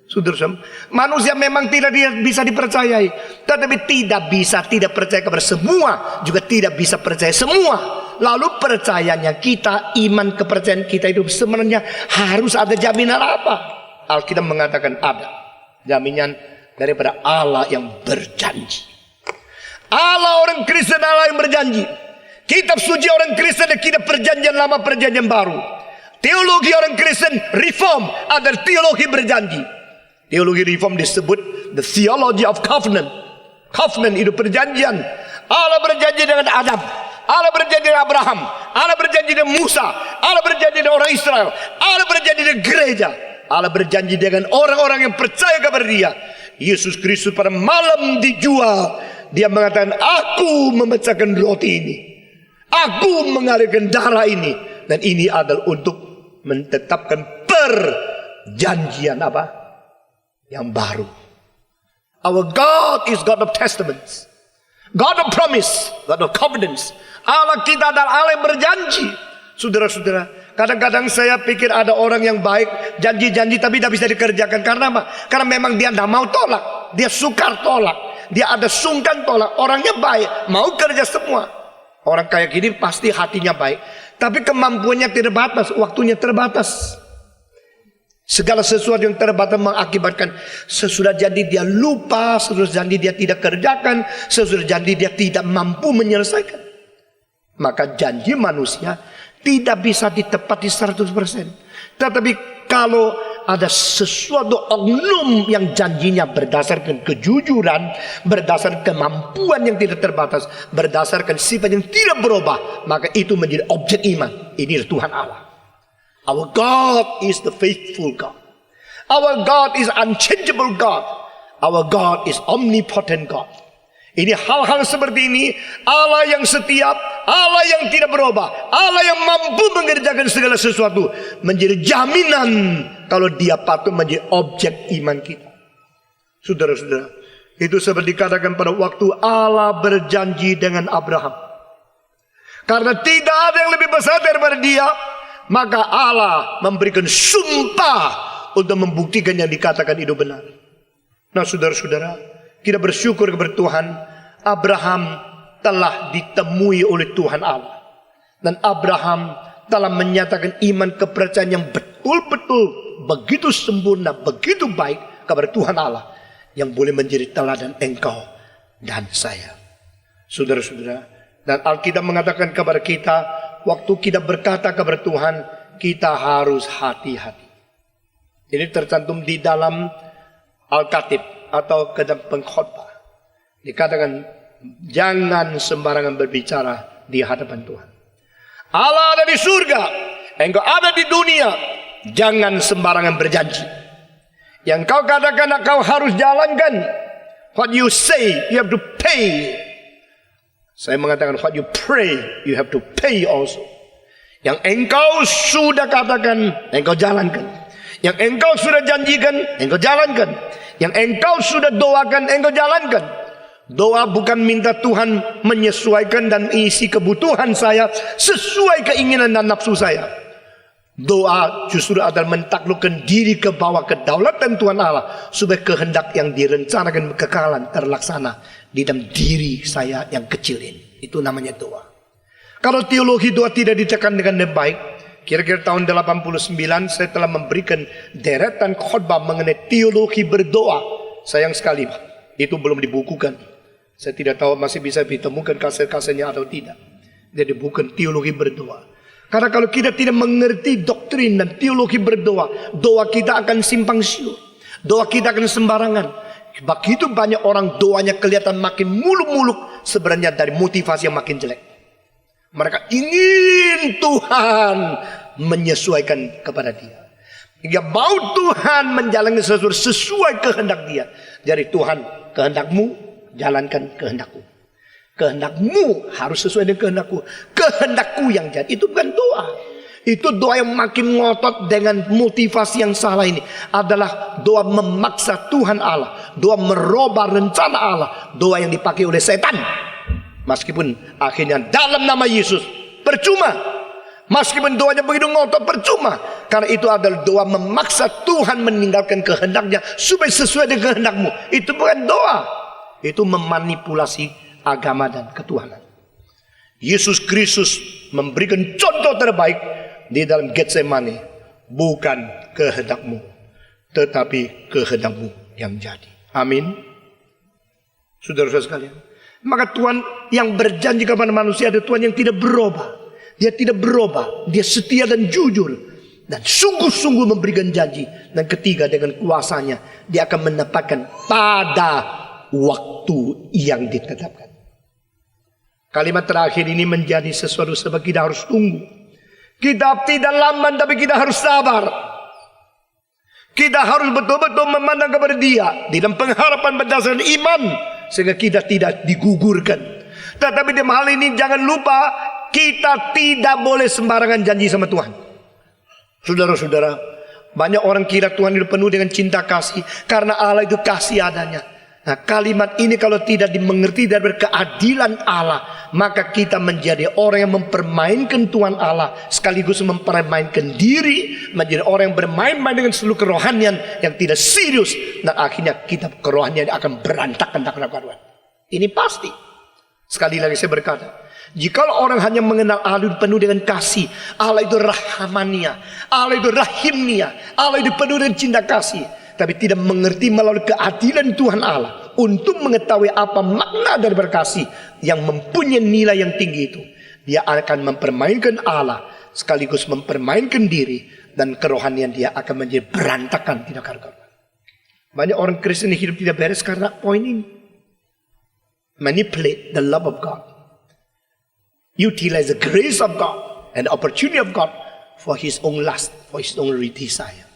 Saudara, manusia memang tidak bisa dipercayai, tetapi tidak bisa tidak percaya kepada semua, juga tidak bisa percaya semua. Lalu percayanya kita, iman kepercayaan kita itu sebenarnya harus ada jaminan apa? Alkitab mengatakan ada jaminan daripada Allah yang berjanji. Allah orang Kristen, Allah yang berjanji. Kitab suci orang Kristen dan kitab perjanjian lama, perjanjian baru. Teologi orang Kristen reform adalah teologi berjanji. Teologi reform disebut the theology of covenant. Covenant itu perjanjian. Allah berjanji dengan Adam, Allah berjanji dengan Abraham, Allah berjanji dengan Musa, Allah berjanji dengan orang Israel, Allah berjanji dengan gereja, Allah berjanji dengan orang-orang yang percaya kepada Dia. Yesus Kristus pada malam dijual, Dia mengatakan, aku memecahkan roti ini, aku mengalirkan darah ini, dan ini adalah untuk menetapkan perjanjian apa? Yang baru. Our God is God of testaments, God of promise, God of covenants. Allah kita adalah Allah yang berjanji. Saudara-saudara, kadang-kadang saya pikir ada orang yang baik, janji-janji tapi tidak bisa dikerjakan. Karena apa? Karena memang dia tidak mau tolak, dia sukar tolak, dia ada sungkan tolak. Orangnya baik, mau kerja semua. Orang kayak gini pasti hatinya baik, tapi kemampuannya terbatas, waktunya terbatas. Segala sesuatu yang terbatas mengakibatkan sesudah jadi dia lupa, sesudah jadi dia tidak kerjakan, sesudah jadi dia tidak mampu menyelesaikan. Maka janji manusia tidak bisa ditepati 100%. Tetapi kalau ada sesuatu oknum yang janjinya berdasarkan kejujuran, berdasarkan kemampuan yang tidak terbatas, berdasarkan sifat yang tidak berubah, maka itu menjadi objek iman. Ini Tuhan Allah. Our God is the faithful God. Our God is unchangeable God. Our God is omnipotent God. Ini hal-hal seperti ini, Allah yang setiap, Allah yang tidak berubah, Allah yang mampu mengerjakan segala sesuatu, menjadi jaminan kalau Dia patut menjadi objek iman kita. Saudara-saudara, itu seperti dikatakan pada waktu Allah berjanji dengan Abraham. Karena tidak ada yang lebih besar daripada Dia, maka Allah memberikan sumpah untuk membuktikan yang dikatakan itu benar. Nah, saudara-saudara, kita bersyukur kepada Tuhan. Abraham telah ditemui oleh Tuhan Allah, dan Abraham telah menyatakan iman kepercayaan yang betul-betul begitu sempurna, begitu baik kepada Tuhan Allah, yang boleh menjadi teladan engkau dan saya. Saudara-saudara, dan Alkitab mengatakan kepada kita, waktu kita berkata kepada Tuhan, kita harus hati-hati. Ini tercantum di dalam Al-Katib atau kitab pengkhotbah. Dikatakan, jangan sembarangan berbicara di hadapan Tuhan. Allah ada di surga, engkau ada di dunia. Jangan sembarangan berjanji. Yang kau katakan kau harus jalankan. What you say, you have to pay. Saya mengatakan, what you pray, you have to pay also. Yang engkau sudah katakan, engkau jalankan. Yang engkau sudah janjikan, engkau jalankan. Yang engkau sudah doakan, engkau jalankan. Doa bukan minta Tuhan menyesuaikan dan isi kebutuhan saya sesuai keinginan dan nafsu saya. Doa justru adalah mentaklukkan diri ke bawah kedaulatan Tuhan Allah, supaya kehendak yang direncanakan kekekalan terlaksana di dalam diri saya yang kecil ini. Itu namanya doa. Kalau teologi doa tidak ditekan dengan baik, kira-kira tahun 89 saya telah memberikan deretan khotbah mengenai teologi berdoa. Sayang sekali, itu belum dibukukan. Saya tidak tahu masih bisa ditemukan kaset-kasetnya atau tidak. Jadi bukan teologi berdoa. Karena kalau kita tidak mengerti doktrin dan teologi berdoa, doa kita akan simpang siur, doa kita akan sembarangan. Begitu banyak orang doanya kelihatan makin muluk-muluk, sebenarnya dari motivasi yang makin jelek. Mereka ingin Tuhan menyesuaikan kepada dia. Hingga mau Tuhan menjalani sesuatu sesuai kehendak dia. Jadi Tuhan, kehendakmu, jalankan kehendakku. Kehendakmu harus sesuai dengan kehendakku. Kehendakku yang jadi. Itu bukan doa. Itu doa yang makin ngotot dengan motivasi yang salah ini. Adalah doa memaksa Tuhan Allah. Doa merubah rencana Allah. Doa yang dipakai oleh setan. Meskipun akhirnya dalam nama Yesus percuma. Meskipun doanya begitu ngotot percuma. Karena itu adalah doa memaksa Tuhan meninggalkan kehendaknya supaya sesuai dengan kehendakmu. Itu bukan doa. Itu memanipulasi agama dan ketuhanan. Yesus Kristus memberikan contoh terbaik di dalam Getsemani. Bukan kehendakmu, tetapi kehendakmu yang jadi. Amin. Saudara-saudara sekalian. Maka Tuhan yang berjanji kepada manusia adalah Tuhan yang tidak berubah. Dia tidak berubah. Dia setia dan jujur. Dan sungguh-sungguh memberikan janji. Dan ketiga, dengan kuasanya dia akan menepatkan pada waktu yang ditetapkan. Kalimat terakhir ini menjadi sesuatu sebab kita harus tunggu. Kita tidak lamban, tapi kita harus sabar. Kita harus betul-betul memandang kepada dia di dalam pengharapan berdasarkan iman, sehingga kita tidak digugurkan. Tetapi dalam hal ini jangan lupa, kita tidak boleh sembarangan janji sama Tuhan. Saudara-saudara, banyak orang kira Tuhan itu penuh dengan cinta kasih karena Allah itu kasih adanya. Nah, kalimat ini kalau tidak dimengerti dari keadilan Allah, maka kita menjadi orang yang mempermainkan Tuhan Allah, sekaligus mempermainkan diri, menjadi orang yang bermain-main dengan seluruh kerohanian yang tidak serius, dan akhirnya kita kerohanian akan berantakan. Ini pasti. Sekali lagi saya berkata, jika orang hanya mengenal Allah itu penuh dengan kasih, Allah itu rahmania, Allah itu rahimnia, Allah itu penuh dengan cinta kasih, tapi tidak mengerti melalui keadilan Tuhan Allah untuk mengetahui apa makna dari berkasih yang mempunyai nilai yang tinggi itu, dia akan mempermainkan Allah sekaligus mempermainkan diri, dan kerohanian dia akan menjadi berantakan, tidak karuan. Banyak orang Kristen hidup tidak beres karena poin ini. Manipulate the love of God, utilize the grace of God and the opportunity of God for his own lust, for his own desire.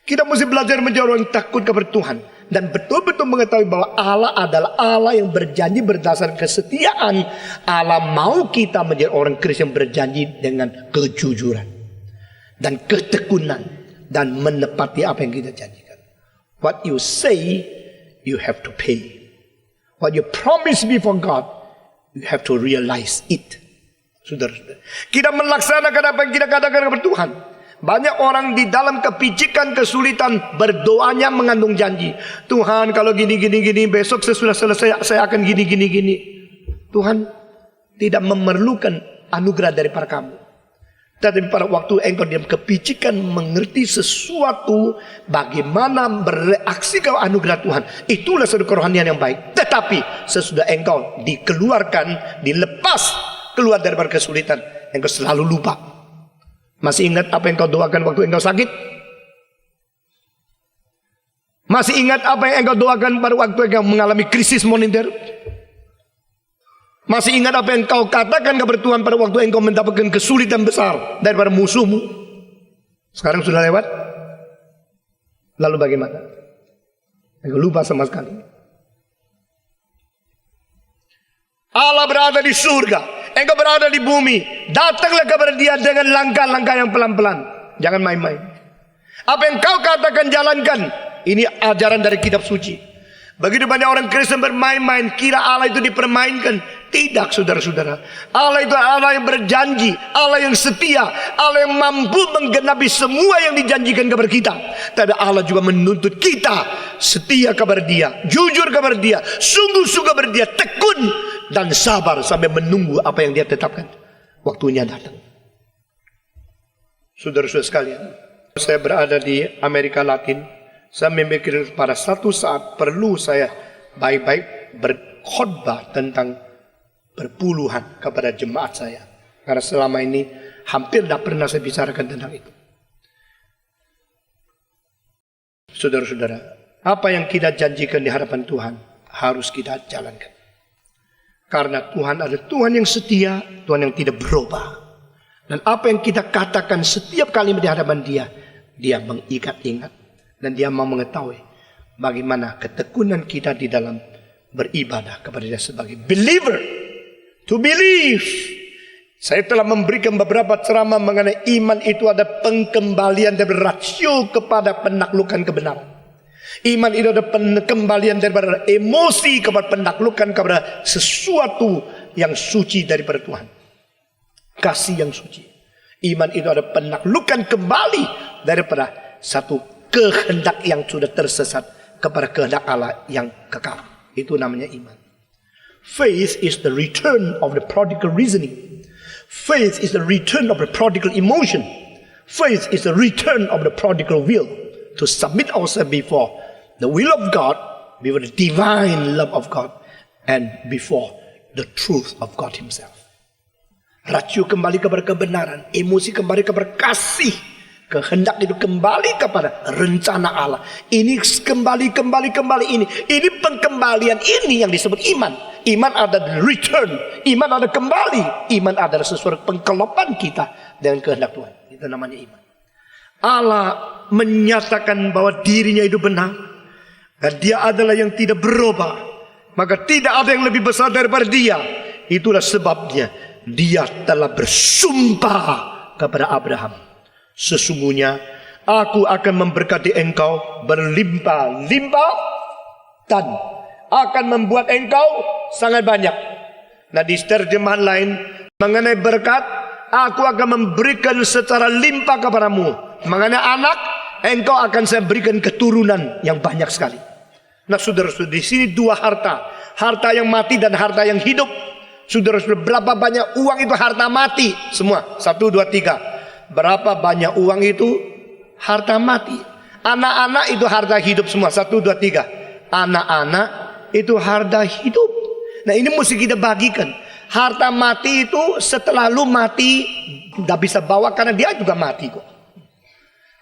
Kita mesti belajar menjadi orang yang takut kepada Tuhan dan betul-betul mengetahui bahwa Allah adalah Allah yang berjanji berdasarkan kesetiaan. Allah mau kita menjadi orang Kristen yang berjanji dengan kejujuran dan ketekunan dan menepati apa yang kita janjikan. What you say, you have to pay. What you promise before God, you have to realize it. Saudara-saudara, kita melaksanakan apa yang kita katakan kepada Tuhan. Banyak orang di dalam kepicikan, kesulitan, berdoanya mengandung janji. Tuhan, kalau gini, besok sesudah selesai saya akan gini. Tuhan tidak memerlukan anugerah daripada kamu. Tetapi pada waktu engkau dalam kepicikan mengerti sesuatu, bagaimana bereaksi ke anugerah Tuhan, itulah suatu kerohanian yang baik. Tetapi sesudah engkau dikeluarkan, dilepas keluar daripada kesulitan, engkau selalu lupa. Masih ingat apa yang kau doakan waktu engkau sakit? Masih ingat apa yang engkau doakan pada waktu engkau mengalami krisis moneter? Masih ingat apa yang kau katakan kepada Tuhan pada waktu engkau mendapatkan kesulitan besar daripada musuhmu? Sekarang sudah lewat. Lalu bagaimana? Engkau lupa sama sekali. Allah berada di surga, engkau berada di bumi. Datanglah kepada dia dengan langkah-langkah yang pelan-pelan. Jangan main-main. Apa yang kau katakan, jalankan. Ini ajaran dari kitab suci. Begitu banyak orang Kristen bermain-main, kira Allah itu dipermainkan. Tidak, saudara-saudara. Allah itu Allah yang berjanji, Allah yang setia, Allah yang mampu menggenapi semua yang dijanjikan kepada kita. Tapi Allah juga menuntut kita setia kepada dia, jujur kepada dia, sungguh-sungguh kepada dia, tekun dan sabar sampai menunggu apa yang dia tetapkan. Waktunya datang. Saudara-saudara sekalian, saya berada di Amerika Latin. Saya memikir pada satu saat perlu saya baik-baik berkhotbah tentang perpuluhan kepada jemaat saya. Karena selama ini hampir tidak pernah saya bicarakan tentang itu. Saudara-saudara, apa yang kita janjikan di hadapan Tuhan harus kita jalankan. Karena Tuhan adalah Tuhan yang setia, Tuhan yang tidak berubah. Dan apa yang kita katakan setiap kali di hadapan dia, dia mengingat-ingat. Dan dia mau mengetahui bagaimana ketekunan kita di dalam beribadah kepada dia sebagai believer. To believe. Saya telah memberikan beberapa ceramah mengenai iman itu ada pengembalian dari rasio kepada penaklukan kebenaran. Iman itu ada pengembalian daripada emosi kepada penaklukan kepada sesuatu yang suci daripada Tuhan. Kasih yang suci. Iman itu ada penaklukan kembali daripada satu kehendak yang sudah tersesat kepada kehendak Allah yang kekal. Itu namanya iman. Faith is the return of the prodigal reasoning. Faith is the return of the prodigal emotion. Faith is the return of the prodigal will to submit ourselves before the will of God, before the divine love of God, and before the truth of God Himself. Rasio kembali kepada kebenaran, emosi kembali kepada kasih, kehendak itu kembali kepada rencana Allah. Ini kembali ini. Ini pengkembalian ini yang disebut iman. Iman adalah return, iman adalah kembali, iman adalah sesuatu pengkelopan kita dengan kehendak Tuhan. Itu namanya iman. Allah menyatakan bahwa dirinya itu benar dan Dia adalah yang tidak berubah. Maka tidak ada yang lebih besar daripada Dia. Itulah sebabnya Dia telah bersumpah kepada Abraham, sesungguhnya aku akan memberkati engkau berlimpah-limpah dan akan membuat engkau sangat banyak. Nah, di terjemahan lain mengenai berkat, aku akan memberikan secara limpah kepadamu. Mengenai anak, engkau akan saya berikan keturunan yang banyak sekali. Nah, saudara-saudara, di sini dua harta yang mati dan harta yang hidup. Saudara-saudara, berapa banyak uang itu harta mati semua? 1, 2, 3. Berapa banyak uang itu harta mati? Anak-anak itu harta hidup semua. 1, 2, 3. Anak-anak itu harta hidup. Nah, ini mesti kita bagikan. Harta mati itu setelah lu mati tidak bisa bawa karena dia juga mati kok.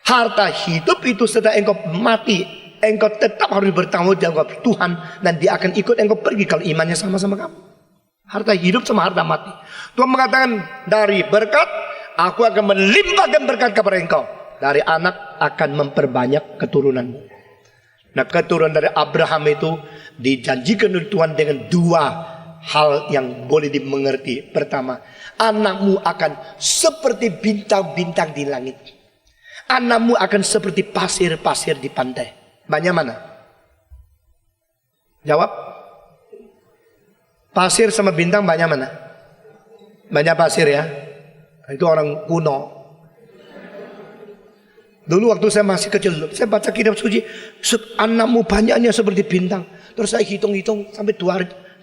Harta hidup itu setelah engkau mati, engkau tetap harus bertanggung jawab Tuhan dan Dia akan ikut engkau pergi kalau imannya sama-sama kamu. Harta hidup sama harta mati. Tuhan mengatakan dari berkat, aku akan melimpahkan berkat kepada engkau. Dari anak akan memperbanyak keturunanmu. Nah, keturunan dari Abraham itu dijanjikan oleh Tuhan dengan dua hal yang boleh dimengerti. Pertama, anakmu akan seperti bintang-bintang di langit. Anakmu akan seperti pasir-pasir di pantai. Banyak mana? Jawab. Pasir sama bintang banyak mana? Banyak pasir ya. Itu orang kuno. Dulu waktu saya masih kecil, saya baca kitab suci, anakmu banyaknya seperti bintang. Terus saya hitung-hitung sampai 200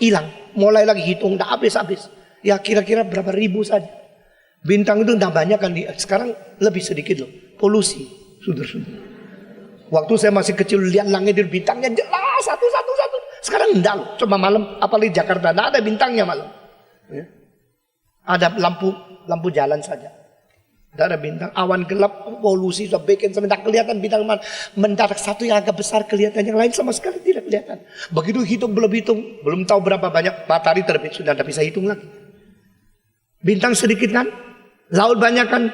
hilang. Mulai lagi hitung, tidak habis-habis. Ya kira-kira berapa ribu saja. Bintang itu tidak banyak kan, sekarang lebih sedikit loh. Polusi, saudara-saudara. Waktu saya masih kecil lihat langit itu bintangnya jelas satu. Sekarang enggak loh, coba malam, apalagi Jakarta, enggak ada bintangnya malam. Ya. Ada lampu jalan saja. Enggak ada bintang, awan gelap, polusi sudah bikin sampai tidak kelihatan bintang mana. Mendadak satu yang agak besar kelihatan, yang lain sama sekali tidak kelihatan. Begitu belum tahu berapa banyak matahari terbit, sudah tidak bisa hitung lagi. Bintang sedikit kan, laut banyak kan.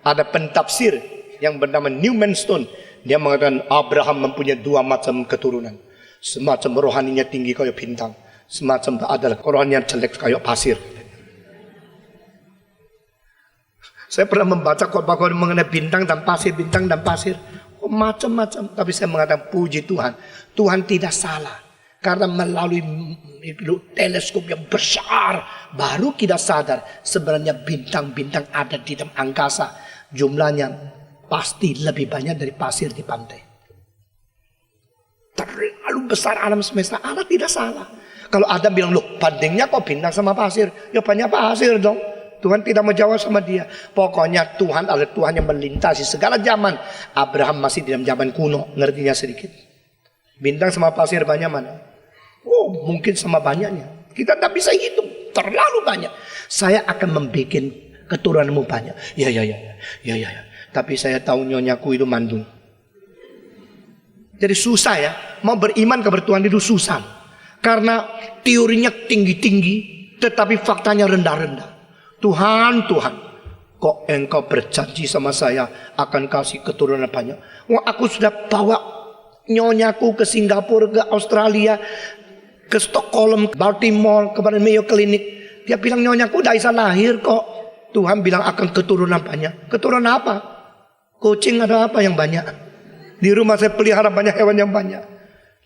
Ada pentafsir yang bernama Newman Stone. Dia mengatakan Abraham mempunyai dua macam keturunan. Semacam rohaninya tinggi kayak bintang, semacam adalah rohaninya jelek kayak pasir. Saya pernah membaca khotbah mengenai bintang dan pasir, oh, macam-macam. Tapi saya mengatakan puji Tuhan, Tuhan tidak salah. Karena melalui teleskop yang besar, baru kita sadar sebenarnya bintang-bintang ada di dalam angkasa. Jumlahnya pasti lebih banyak dari pasir di pantai. Terlalu besar alam semesta. Allah tidak salah. Kalau Adam bilang, loh bandingnya kok bintang sama pasir? Ya banyak pasir dong. Tuhan tidak menjawab sama dia. Pokoknya Tuhan adalah Tuhan yang melintasi segala zaman. Abraham masih di dalam zaman kuno, ngertinya sedikit. Bintang sama pasir banyak mana? Oh, mungkin sama banyaknya. Kita tidak bisa hitung, terlalu banyak. Saya akan membuat keturunanmu banyak. Ya. Tapi saya tahu nyonyaku itu mandul. Jadi susah ya, mau beriman kepada Tuhan itu susah. Karena teorinya tinggi-tinggi, tetapi faktanya rendah-rendah. Tuhan, kok engkau berjanji sama saya akan kasih keturunan banyak. Wah, aku sudah bawa nyonyaku ke Singapura, ke Australia, ke Stockholm, ke Baltimore, kepada Mayo Clinic. Dia bilang nyonyaku udah bisa lahir kok. Tuhan bilang akan keturunan banyak. Keturunan apa? Kucing ada apa yang banyak? Di rumah saya pelihara banyak hewan yang banyak.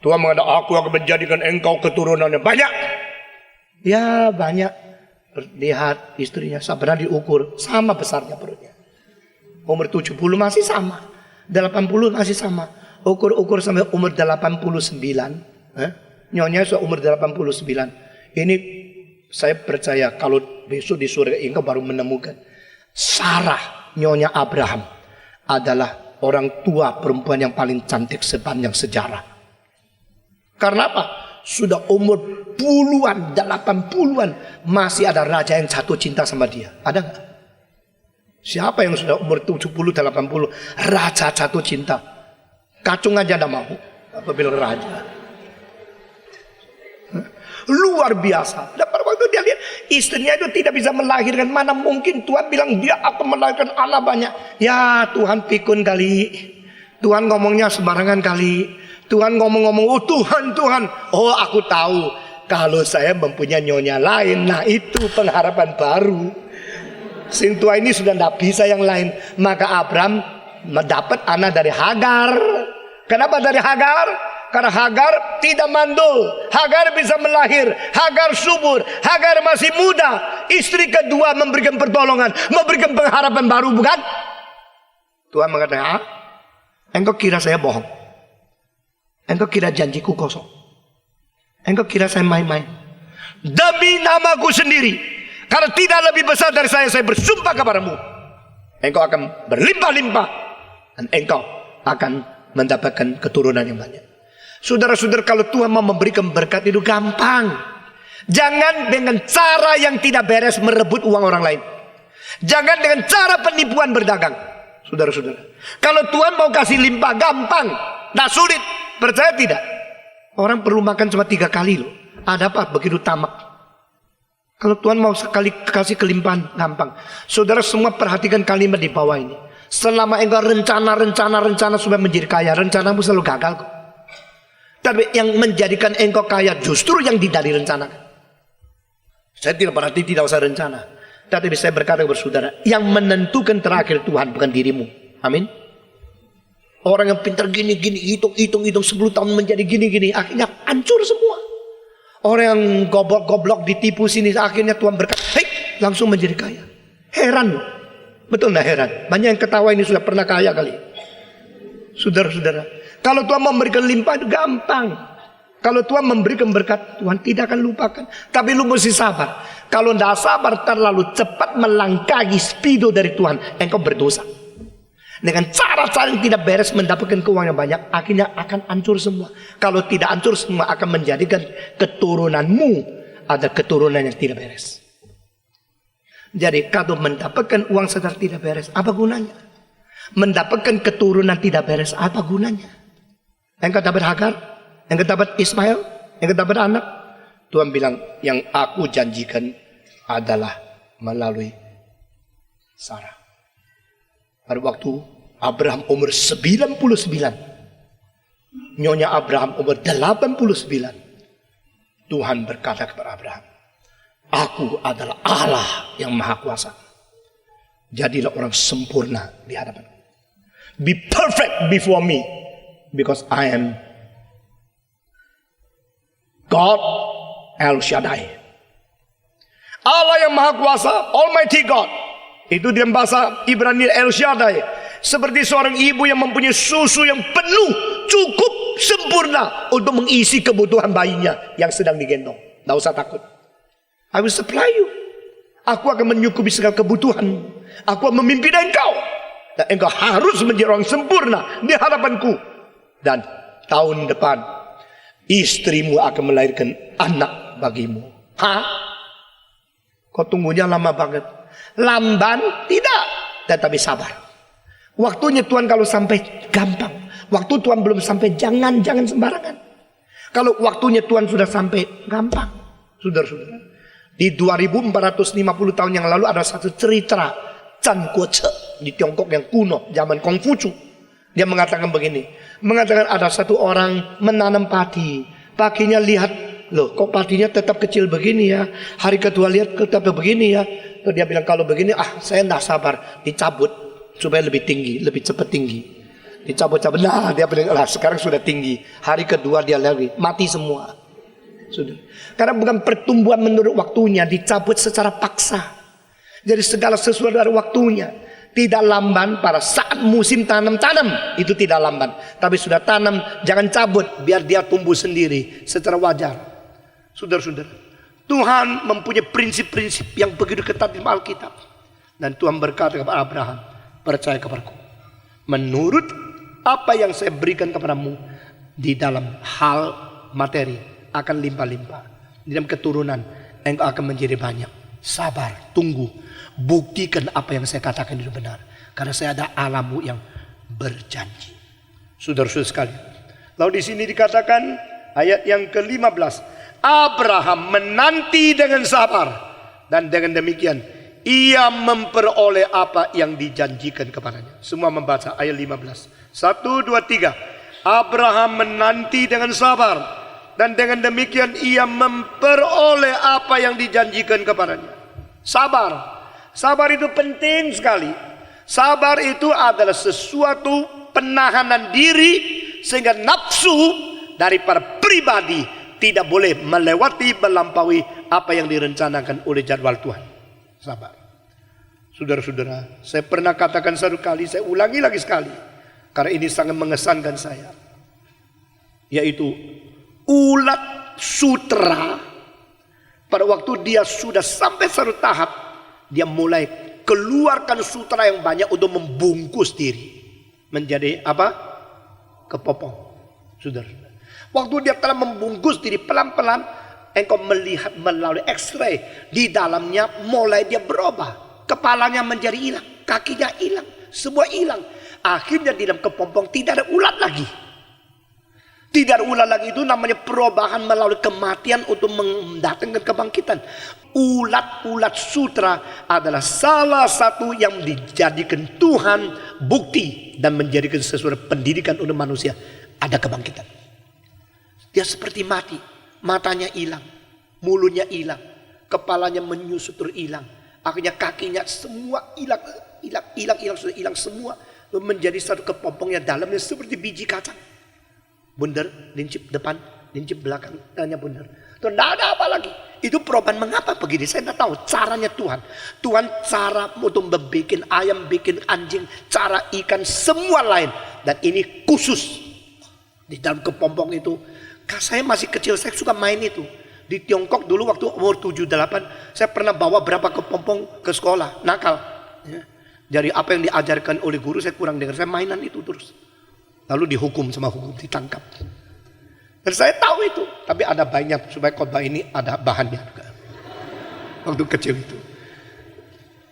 Tuhan mengatakan aku akan menjadikan engkau keturunan yang banyak. Ya banyak. Lihat istrinya sebenarnya diukur sama besarnya perutnya. Umur 70 masih sama, 80 masih sama. Ukur-ukur sampai umur 89. Nyonya sudah umur 89. Ini saya percaya kalau besok di surga engkau baru menemukan Sarah, nyonya Abraham adalah orang tua perempuan yang paling cantik sepanjang sejarah. Karena apa? Sudah umur puluhan, 80-an masih ada raja yang jatuh cinta sama dia. Ada nggak? Siapa yang sudah umur 70, 80 raja jatuh cinta? Kacung aja tidak mau apabila raja. Luar biasa. Dan pada waktu dia lihat istrinya itu tidak bisa melahirkan, mana mungkin Tuhan bilang dia akan melahirkan anak banyak. Ya Tuhan pikun kali, Tuhan ngomongnya sembarangan kali. Tuhan ngomong-ngomong, oh Tuhan, oh aku tahu kalau saya mempunyai nyonya lain, nah itu pengharapan baru. Sing tua ini sudah tidak bisa yang lain. Maka Abraham mendapat anak dari Hagar. Kenapa dari Hagar? Karena Hagar tidak mandul, Hagar bisa melahir, Hagar subur, Hagar masih muda. Istri kedua memberikan pertolongan, memberikan pengharapan baru, bukan? Tuhan mengatakan, engkau kira saya bohong? Engkau kira janjiku kosong? Engkau kira saya main-main? Demi namaku sendiri, karena tidak lebih besar dari saya bersumpah kepadamu, engkau akan berlimpah-limpah dan engkau akan mendapatkan keturunan yang banyak. Saudara-saudara, kalau Tuhan mau memberikan berkat itu gampang. Jangan dengan cara yang tidak beres merebut uang orang lain. Jangan dengan cara penipuan berdagang. Saudara-saudara, kalau Tuhan mau kasih limpah gampang, nah sulit. Percaya tidak? Orang perlu makan cuma 3 kali loh. Ada apa begitu tamak? Kalau Tuhan mau sekali kasih kelimpahan gampang. Saudara semua perhatikan kalimat di bawah ini. Selama engkau rencana supaya menjadi kaya, rencanamu selalu gagal kok. Tapi yang menjadikan engkau kaya justru yang tidak direncanakan. Saya tidak berarti tidak usah rencana. Tapi saya berkata kepada saudara, yang menentukan terakhir Tuhan, bukan dirimu. Amin. Orang yang pintar gini-gini, hitung 10 tahun menjadi gini-gini, akhirnya hancur semua. Orang yang goblok-goblok ditipu sini, akhirnya Tuhan berkata, hei, langsung menjadi kaya. Heran loh. Betul gak heran? Banyak yang ketawa ini sudah pernah kaya kali. Saudara-saudara, kalau Tuhan memberikan limpah itu gampang. Kalau Tuhan memberikan berkat, Tuhan tidak akan lupakan. Tapi lu mesti sabar. Kalau tidak sabar, terlalu cepat melangkahi speedo dari Tuhan, engkau berdosa. Dengan cara-cara yang tidak beres mendapatkan keuangan yang banyak, akhirnya akan hancur semua. Kalau tidak hancur semua, akan menjadikan keturunanmu ada keturunan yang tidak beres. Jadi kalau mendapatkan uang secara tidak beres, apa gunanya? Mendapatkan keturunan tidak beres, apa gunanya? Engkau dapat Hagar, engkau dapat Ismail, engkau dapat anak. Tuhan bilang, yang aku janjikan adalah melalui Sarah. Pada waktu Abraham umur 99, nyonya Abraham umur 89, Tuhan berkata kepada Abraham, aku adalah Allah yang Maha Kuasa. Jadilah orang sempurna di hadapan. Be perfect before me, because I am God El Shaddai. Allah yang Maha Kuasa, Almighty God. Itu dalam bahasa Ibrani El Shaddai. Seperti seorang ibu yang mempunyai susu yang penuh, cukup, sempurna untuk mengisi kebutuhan bayinya yang sedang digendong. Tidak usah takut. I will supply you. Aku akan menyukupi segala kebutuhan. Aku akan memimpin engkau. Dan engkau harus menjadi orang sempurna di hadapanku. Dan tahun depan istrimu akan melahirkan anak bagimu. Hah? Kau tunggunya lama banget. Lamban tidak, tetapi sabar. Waktunya Tuhan kalau sampai gampang. Waktu Tuhan belum sampai, jangan sembarangan. Kalau waktunya Tuhan sudah sampai, gampang. Saudara-saudara, di 2450 tahun yang lalu ada satu cerita Chan Guoce di Tiongkok yang kuno, zaman Kongfucu. Dia mengatakan begini, mengatakan ada satu orang menanam padi. Paginya lihat, loh kok padinya tetap kecil begini ya. Hari kedua lihat tetap begini ya. Terus dia bilang, kalau begini saya tidak sabar, dicabut supaya lebih tinggi, lebih cepat tinggi. Dicabut-cabut, nah dia bilang, lah sekarang sudah tinggi. Hari kedua dia lagi, mati semua. Saudara. Karena bukan pertumbuhan menurut waktunya, dicabut secara paksa. Jadi segala sesuatu ada waktunya. Tidak lamban pada saat musim tanam, itu tidak lamban. Tapi sudah tanam, jangan cabut, biar dia tumbuh sendiri secara wajar. Saudara-saudara, Tuhan mempunyai prinsip-prinsip yang begitu ketat di Alkitab. Dan Tuhan berkata kepada Abraham, percaya kepadaku, menurut apa yang saya berikan kepadamu di dalam hal materi akan limpah-limpah. Di dalam keturunan engkau akan menjadi banyak. Sabar, tunggu, buktikan apa yang saya katakan itu benar. Karena saya ada Allahmu yang berjanji. Saudara-saudara sekalian, lalu di sini dikatakan ayat yang ke-15, Abraham menanti dengan sabar, dan dengan demikian ia memperoleh apa yang dijanjikan kepadanya. Semua membaca ayat 15. 1, 2, 3. Abraham menanti dengan sabar, dan dengan demikian ia memperoleh apa yang dijanjikan kepadanya. Sabar. Sabar itu penting sekali. Sabar itu adalah sesuatu penahanan diri, sehingga nafsu dari para pribadi tidak boleh melampaui apa yang direncanakan oleh jadwal Tuhan. Sabar. Saudara-saudara, saya pernah katakan satu kali, saya ulangi lagi sekali, karena ini sangat mengesankan saya. Yaitu ulat sutra, pada waktu dia sudah sampai satu tahap, dia mulai keluarkan sutra yang banyak untuk membungkus diri menjadi apa? Kepopong. Saudara, waktu dia telah membungkus diri pelan-pelan, engkau melihat melalui X-ray di dalamnya mulai dia berubah. Kepalanya menjadi hilang, kakinya hilang, semua hilang. Akhirnya di dalam kepompong tidak ada ulat lagi. Tidak ada ulat lagi, itu namanya perubahan melalui kematian untuk mendatangkan kebangkitan. Ulat-ulat sutra adalah salah satu yang dijadikan Tuhan bukti dan menjadikan sesuatu pendidikan untuk manusia. Ada kebangkitan. Dia seperti mati, matanya hilang, mulutnya hilang, kepalanya menyusut terus hilang, akhirnya kakinya semua hilang semua, menjadi satu kepompong yang dalamnya seperti biji kacang. Bundar, lincip depan, lincip belakang, tanya bundar. Tidak ada apa lagi. Itu perubahan mengapa begini? Saya tidak tahu caranya Tuhan. Tuhan cara untuk membuat ayam, bikin anjing, cara ikan, semua lain. Dan ini khusus di dalam kepompong itu. Saya masih kecil, saya suka main itu. Di Tiongkok dulu waktu umur 7-8, saya pernah bawa berapa kepompong ke sekolah, nakal. Ya. Dari apa yang diajarkan oleh guru saya kurang dengar, saya mainan itu terus. Lalu dihukum sama hukum, ditangkap. Dan saya tahu itu, tapi ada banyak supaya khotbah ini ada bahannya juga. Waktu kecil itu.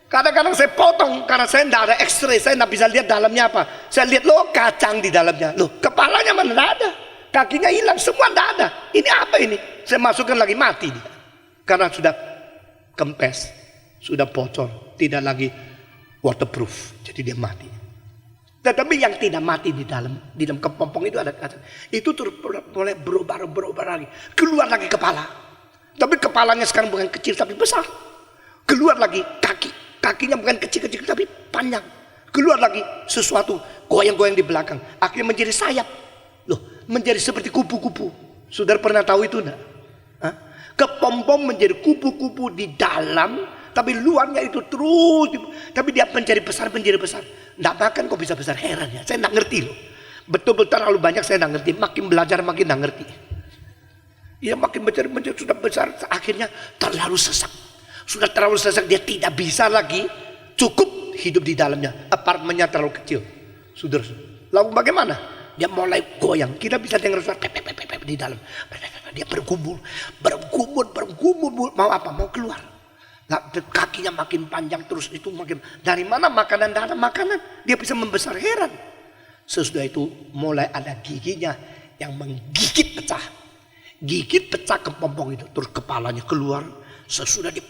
Kadang-kadang saya potong karena saya tidak ada X-ray, saya tidak bisa lihat dalamnya apa. Saya lihat loh kacang di dalamnya, loh kepalanya mana tidak ada, kakinya hilang, semua tidak ada. Ini apa ini? Saya masukkan lagi mati dia. Karena sudah kempes, sudah bocor, tidak lagi waterproof, jadi dia mati. Tetapi yang tidak mati di dalam kepompong itu ada kacang. Itu terus mulai berubah lagi. Keluar lagi kepala. Tapi kepalanya sekarang bukan kecil tapi besar. Keluar lagi kaki. Kakinya bukan kecil-kecil tapi panjang. Keluar lagi sesuatu goyang-goyang di belakang. Akhirnya menjadi sayap. Loh, menjadi seperti kupu-kupu. Saudara pernah tahu itu enggak? Kepompong menjadi kupu-kupu di dalam, tapi luarnya itu terus, tapi dia menjadi besar. Nggak makan kok bisa besar, heran ya. Saya nggak ngerti loh. Betul-betul terlalu banyak saya nggak ngerti. Makin belajar makin nggak ngerti. Ya makin menjadi sudah besar, akhirnya terlalu sesak. Sudah terlalu sesak, dia tidak bisa lagi cukup hidup di dalamnya. Apartemennya terlalu kecil. Sudah. Lalu bagaimana? Dia mulai goyang. Kita bisa dengar suara pep di dalam. Dia bergumul. Mau apa? Mau keluar. Nah, kakinya makin panjang terus itu makin. Dari mana makanan? Tidak ada makanan. Dia bisa membesar, heran. Sesudah itu mulai ada giginya yang menggigit pecah. Gigit pecah kepompong itu. Terus kepalanya keluar. Sesudah di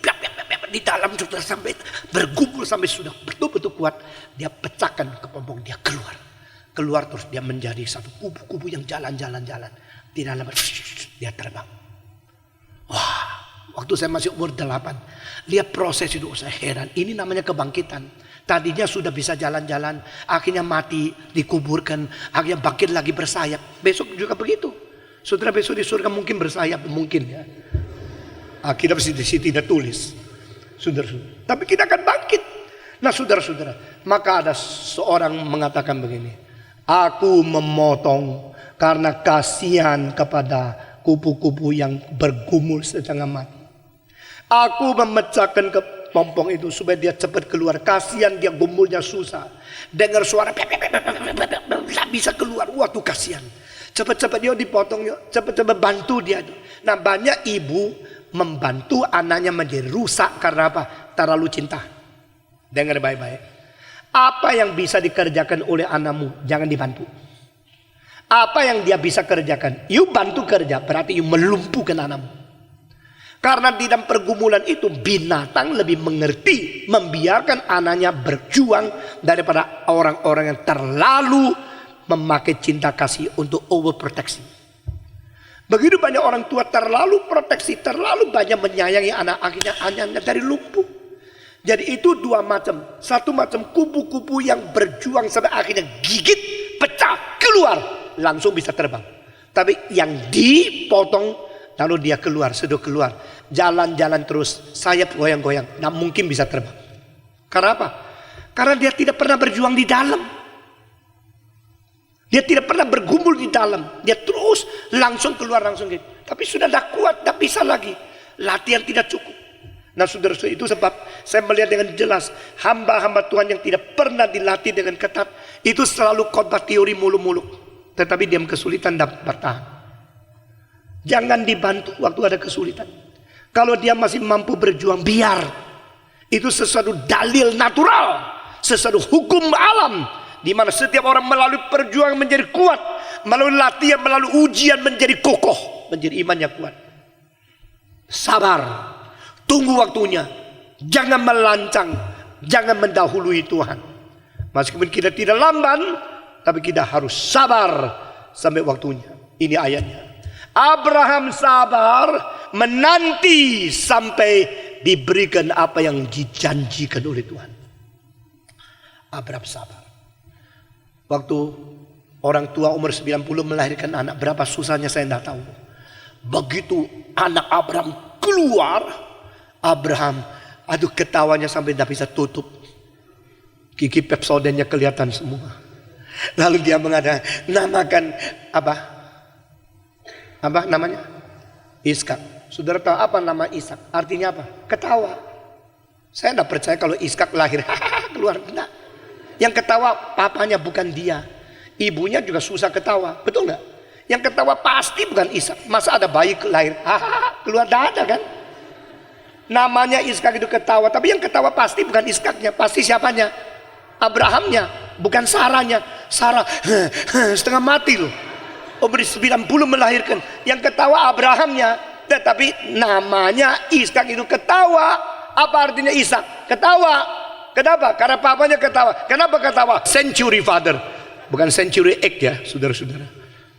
dalam sudah sampai bergumul sampai sudah betul-betul kuat. Dia pecahkan kepompong, dia keluar. Keluar terus dia menjadi satu kubu-kubu yang jalan. Di dalam dia terbang. Wah, waktu saya masih umur 8. Lihat proses itu, saya heran. Ini namanya kebangkitan. Tadinya sudah bisa jalan-jalan, akhirnya mati, dikuburkan, akhirnya bangkit lagi bersayap. Besok juga begitu. Saudara besok di surga mungkin bersayap, mungkin ya. Kita di sini tidak tulis. Saudara-saudara. Tapi kita akan bangkit. Nah saudara-saudara, maka ada seorang mengatakan begini. Aku memotong karena kasihan kepada kupu-kupu yang bergumul setengah mati. Aku memecahkan kepompong itu supaya dia cepat keluar. Kasihan dia gumulnya susah. Dengar suara tak bisa keluar. Waduh kasihan. Cepat-cepat dia dipotong, cepat-cepat bantu dia. Nah banyak ibu membantu anaknya menjadi rusak karena apa? Terlalu cinta. Dengar baik-baik. Apa yang bisa dikerjakan oleh anakmu jangan dibantu. Apa yang dia bisa kerjakan, you bantu kerja, berarti you melumpuhkan anakmu. Karena di dalam pergumulan itu binatang lebih mengerti membiarkan anaknya berjuang daripada orang-orang yang terlalu memakai cinta kasih untuk overproteksi. Begitu banyak orang tua terlalu proteksi, terlalu banyak menyayangi anak, akhirnya anaknya dari lumpuh. Jadi itu dua macam. Satu macam kupu-kupu yang berjuang sampai akhirnya gigit, pecah, keluar, langsung bisa terbang. Tapi yang dipotong lalu dia keluar, sudah keluar, jalan-jalan terus, sayap goyang-goyang, nggak mungkin bisa terbang. Karena apa? Karena dia tidak pernah berjuang di dalam. Dia tidak pernah bergumul di dalam. Dia terus langsung keluar, langsung gitu. Tapi sudah tidak kuat, tidak bisa lagi. Latihan tidak cukup. Nah saudara-saudara, itu sebab saya melihat dengan jelas hamba-hamba Tuhan yang tidak pernah dilatih dengan ketat itu selalu khotbah teori mulu-mulu, tetapi dia kesulitan dapat bertahan. Jangan dibantu waktu ada kesulitan. Kalau dia masih mampu berjuang, biar. Itu sesuatu dalil natural, sesuatu hukum alam, di mana setiap orang melalui perjuangan menjadi kuat, melalui latihan, melalui ujian menjadi kokoh, menjadi imannya kuat. Sabar. Tunggu waktunya. Jangan melancang. Jangan mendahului Tuhan. Meskipun kita tidak lamban, tapi kita harus sabar sampai waktunya. Ini ayatnya. Abraham sabar menanti sampai diberikan apa yang dijanjikan oleh Tuhan. Abraham sabar. Waktu orang tua umur 90 melahirkan anak, berapa susahnya saya tidak tahu. Begitu anak Abraham keluar, Abraham, aduh ketawanya sampai tidak bisa tutup. Gigi Pepsodentnya kelihatan semua. Lalu dia mengatakan, namakan apa? Apa namanya? Ishak. Saudara tahu apa nama Ishak? Artinya apa? Ketawa. Saya tidak percaya kalau Ishak lahir keluar. Tidak. Yang ketawa papanya bukan dia. Ibunya juga susah ketawa. Betul nggak? Yang ketawa pasti bukan Ishak. Masa ada bayi lahir keluar dada kan? Namanya Ishak itu ketawa, tapi yang ketawa pasti bukan Ishaknya, pasti siapanya? Abrahamnya, bukan Sarahnya. Sarah setengah mati loh. Umur 90 melahirkan. Yang ketawa Abrahamnya, tetapi namanya Ishak itu ketawa. Apa artinya Ishak? Ketawa. Kenapa? Karena papanya ketawa. Kenapa ketawa? Century father, bukan century egg ya, saudara-saudara.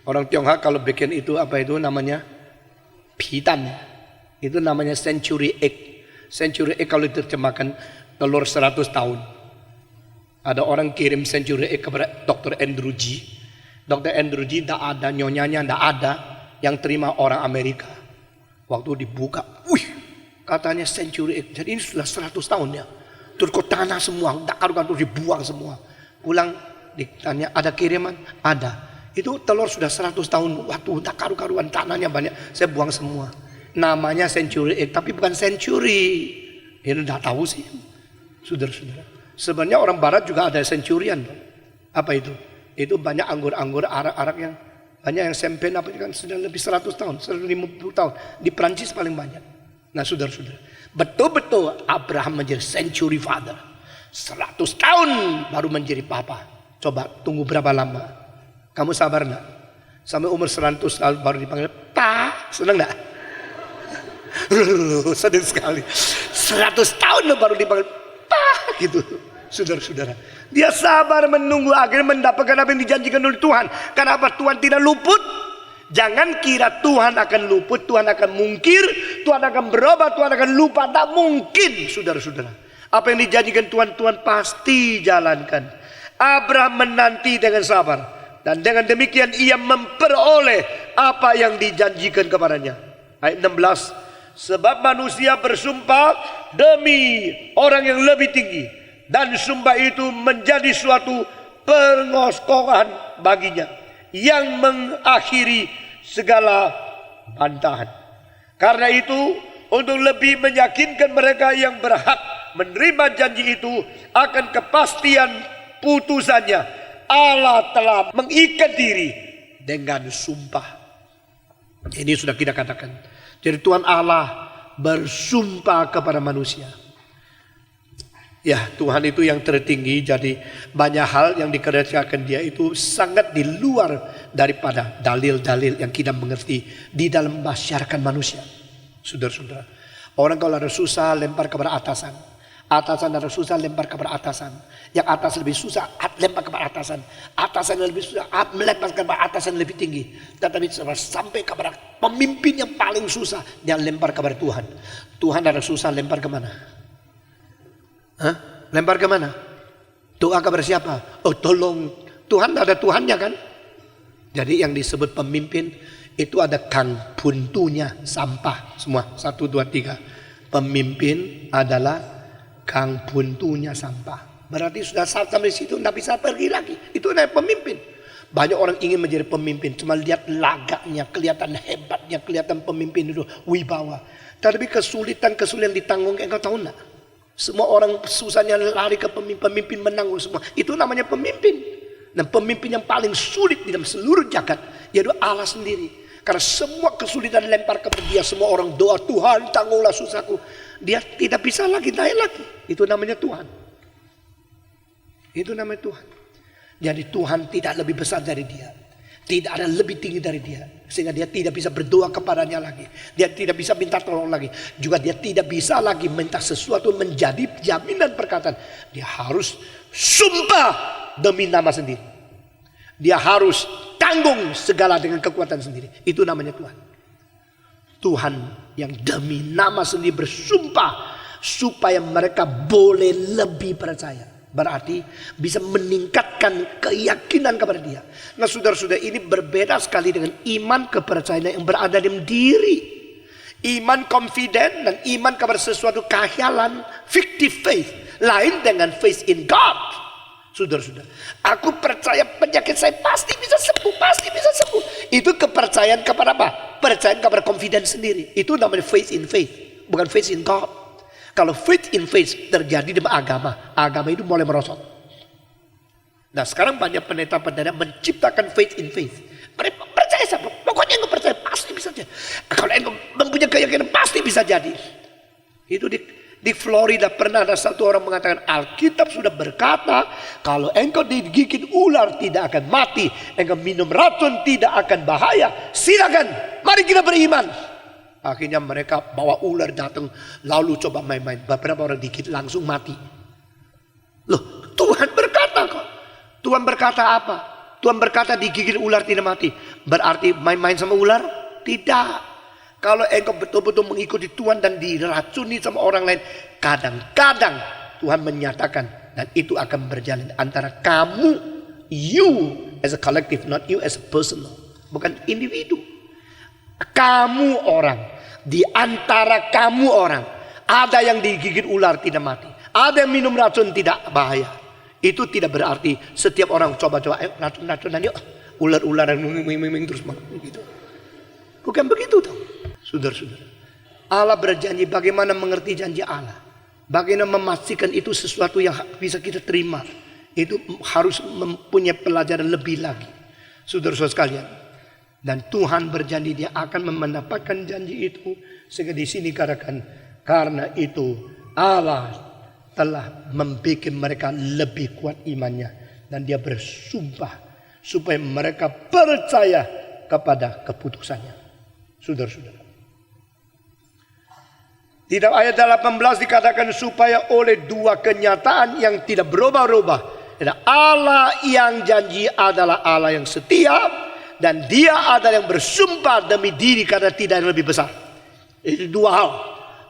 Orang Tionghoa kalau bikin itu apa itu namanya? Pitan. Itu namanya century egg. Century egg kalau diterjemahkan telur 100 tahun. Ada orang kirim century egg kepada Dr. Andrew G. Dr. Andrew G tidak ada, nyonyanya tidak ada. Yang terima orang Amerika. Waktu dibuka, katanya century egg. Jadi ini sudah 100 tahun ya. Terus kok tanah semua, tidak karuan terus dibuang semua. Pulang ditanya, ada kiriman? Ada. Itu telur sudah 100 tahun. Waktu tidak karu-karuan, tanahnya banyak. Saya buang semua. Namanya century egg, tapi bukan century. Ini tidak tahu sih, saudara-saudara. Sebenarnya orang Barat juga ada centurion. Apa itu? Itu banyak anggur-anggur arak-arak yang banyak yang sempen apa itu kan sudah lebih 100 tahun, 150 tahun. Di Prancis paling banyak. Nah, saudara-saudara, betul-betul Abraham menjadi century father. 100 tahun baru menjadi papa. Coba tunggu berapa lama? Kamu sabar enggak? Sampai umur 100 tahun baru dipanggil Pak. Senang enggak? Sedih sekali. 100 tahun baru dipanggil Pak gitu. Saudara-saudara, dia sabar menunggu akhirnya mendapatkan apa yang dijanjikan oleh Tuhan. Kenapa? Tuhan tidak luput. Jangan kira Tuhan akan luput, Tuhan akan mungkir, Tuhan akan berubah, Tuhan akan lupa. Tak mungkin, saudara-saudara. Apa yang dijanjikan Tuhan, Tuhan pasti jalankan. Abraham menanti dengan sabar. Dan dengan demikian ia memperoleh apa yang dijanjikan kepadanya. Ayat 16. Sebab manusia bersumpah demi orang yang lebih tinggi, dan sumpah itu menjadi suatu pengoskongan baginya yang mengakhiri segala bantahan. Karena itu, untuk lebih meyakinkan mereka yang berhak menerima janji itu akan kepastian putusannya, Allah telah mengikat diri dengan sumpah. Ini sudah kita katakan. Jadi Tuhan Allah bersumpah kepada manusia. Ya, Tuhan itu yang tertinggi, jadi banyak hal yang dikerjakan dia itu sangat di luar daripada dalil-dalil yang kita mengerti di dalam masyarakat manusia. Saudara-saudara, orang kalau ada susah lempar kepada atasan. Atasan ada susah lempar kepada atasan. Yang atas lebih susah lempar kepada atasan. Atasan yang lebih susah melempar kepada atasan lebih tinggi. Tetapi sampai kepada pemimpin yang paling susah, dia lempar kepada Tuhan. Tuhan ada susah lempar kemana? Hah? Lempar kemana? Doa kepada siapa? Oh tolong. Tuhan ada Tuhannya kan? Jadi yang disebut pemimpin itu ada kang buntunya sampah. Semua 1, 2, 3. Pemimpin adalah kang buntunya sampah. Berarti sudah sampai situ tidak bisa pergi lagi. Itu adalah pemimpin. Banyak orang ingin menjadi pemimpin, cuma lihat lagaknya, kelihatan hebatnya, kelihatan pemimpin itu wibawa. Tapi kesulitan ditanggung, engkau tahu enggak? Semua orang susahnya lari ke pemimpin menanggung semua. Itu namanya pemimpin. Dan pemimpin yang paling sulit di dalam seluruh jagat yaitu Allah sendiri. Karena semua kesulitan lempar kepada dia, semua orang doa, Tuhan tanggunglah susahku. Dia tidak bisa lagi naik lagi. Itu namanya Tuhan. Itu namanya Tuhan. Jadi Tuhan tidak lebih besar dari dia. Tidak ada lebih tinggi dari dia. Sehingga dia tidak bisa berdoa kepadanya lagi. Dia tidak bisa minta tolong lagi. Juga dia tidak bisa lagi minta sesuatu menjadi jaminan perkataan. Dia harus sumpah demi nama sendiri. Dia harus tanggung segala dengan kekuatan sendiri. Itu namanya Tuhan. Tuhan yang demi nama sendiri bersumpah supaya mereka boleh lebih percaya. Berarti bisa meningkatkan keyakinan kepada dia. Nah saudara-saudara, ini berbeda sekali dengan iman kepercayaan yang berada dalam diri. Iman confident dan iman kepada sesuatu khayalan, fictive faith. Lain dengan faith in God. Saudara-saudara, aku percaya penyakit saya pasti bisa sembuh, pasti bisa sembuh. Itu kepercayaan kepada apa? Percayaan kepada confidence sendiri. Itu namanya faith in faith, bukan faith in God. Kalau faith in faith terjadi di agama, agama itu mulai merosot. Nah sekarang banyak pendeta-pendeta menciptakan faith in faith. Mereka percaya sama, pokoknya engkau percaya pasti bisa jadi. Kalau engkau mempunyai keyakinan pasti bisa jadi. Itu di Florida pernah ada satu orang mengatakan Alkitab sudah berkata kalau engkau digigit ular tidak akan mati, engkau minum racun tidak akan bahaya. Silakan, mari kita beriman. Akhirnya mereka bawa ular datang, lalu coba main-main. Beberapa orang dikit langsung mati. Loh, Tuhan berkata kok. Tuhan berkata apa? Tuhan berkata digigit ular tidak mati. Berarti main-main sama ular? Tidak. Kalau engkau betul-betul mengikuti Tuhan dan diracuni sama orang lain, kadang-kadang Tuhan menyatakan dan itu akan berjalan antara kamu, you as a collective, not you as a personal, bukan individu. Kamu orang, di antara kamu orang, ada yang digigit ular tidak mati, ada yang minum racun tidak bahaya. Itu tidak berarti setiap orang coba-coba racun-racunan yuk, ular-ularan terus begitu. Bukan begitu tuh. Saudara-saudara, Allah berjanji. Bagaimana mengerti janji Allah? Bagaimana memastikan itu sesuatu yang bisa kita terima? Itu harus mempunyai pelajaran lebih lagi. Saudara-saudara sekalian, dan Tuhan berjanji dia akan mendapatkan janji itu. Sehingga di sini katakan, karena itu Allah telah membuat mereka lebih kuat imannya. Dan dia bersumpah supaya mereka percaya kepada keputusannya. Saudara-saudara, di dalam ayat 18 dikatakan supaya oleh dua kenyataan yang tidak berubah-ubah. Allah yang janji adalah Allah yang setia. Dan dia adalah yang bersumpah demi diri karena tidak ada yang lebih besar. Itu dua hal.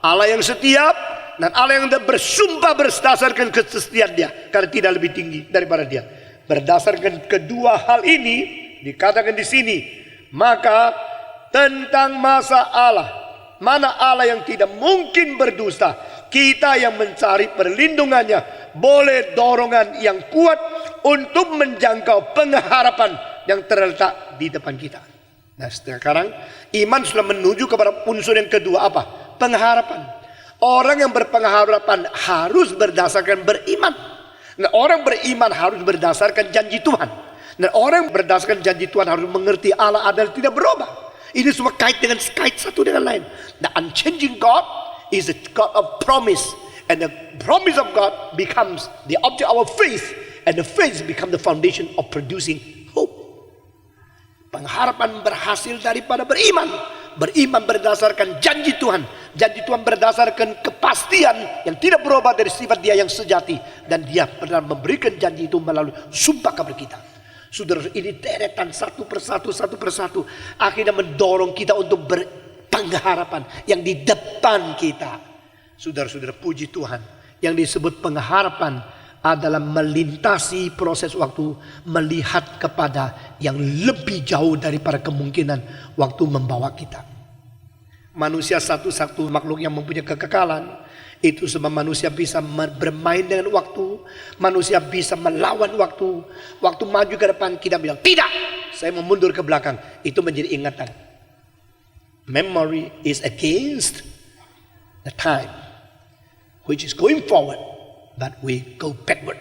Allah yang setia dan Allah yang bersumpah berdasarkan kesetiaan dia. Karena tidak lebih tinggi daripada dia. Berdasarkan kedua hal ini dikatakan di sini Maka tentang masa Allah, mana Allah yang tidak mungkin berdusta, kita yang mencari perlindungannya boleh dorongan yang kuat untuk menjangkau pengharapan yang terletak di depan kita. Nah sekarang iman sudah menuju kepada unsur yang kedua, apa? Pengharapan. Orang yang berpengharapan harus berdasarkan beriman. Nah orang beriman harus berdasarkan janji Tuhan. Dan orang yang berdasarkan janji Tuhan harus mengerti Allah adalah tidak berubah. Ini semua kait satu dengan lain. The unchanging God is a God of promise, and the promise of God becomes the object of our faith, and the faith becomes the foundation of producing hope. Pengharapan berhasil daripada beriman. Beriman berdasarkan janji Tuhan. Janji Tuhan berdasarkan kepastian yang tidak berubah dari sifat Dia yang sejati, dan Dia pernah memberikan janji itu melalui sumpah kepada kita. Saudara, ini deretan satu persatu akhirnya mendorong kita untuk berpengharapan yang di depan kita. Saudara-saudara, puji Tuhan, yang disebut pengharapan adalah melintasi proses waktu, melihat kepada yang lebih jauh daripada kemungkinan waktu membawa kita. Manusia satu-satu makhluk yang mempunyai kekekalan. Itu sebab manusia bisa bermain dengan waktu. Manusia bisa melawan waktu. Waktu maju ke depan kita bilang tidak, saya mau mundur ke belakang. Itu menjadi ingatan. Memory is against the time which is going forward, but we go backward.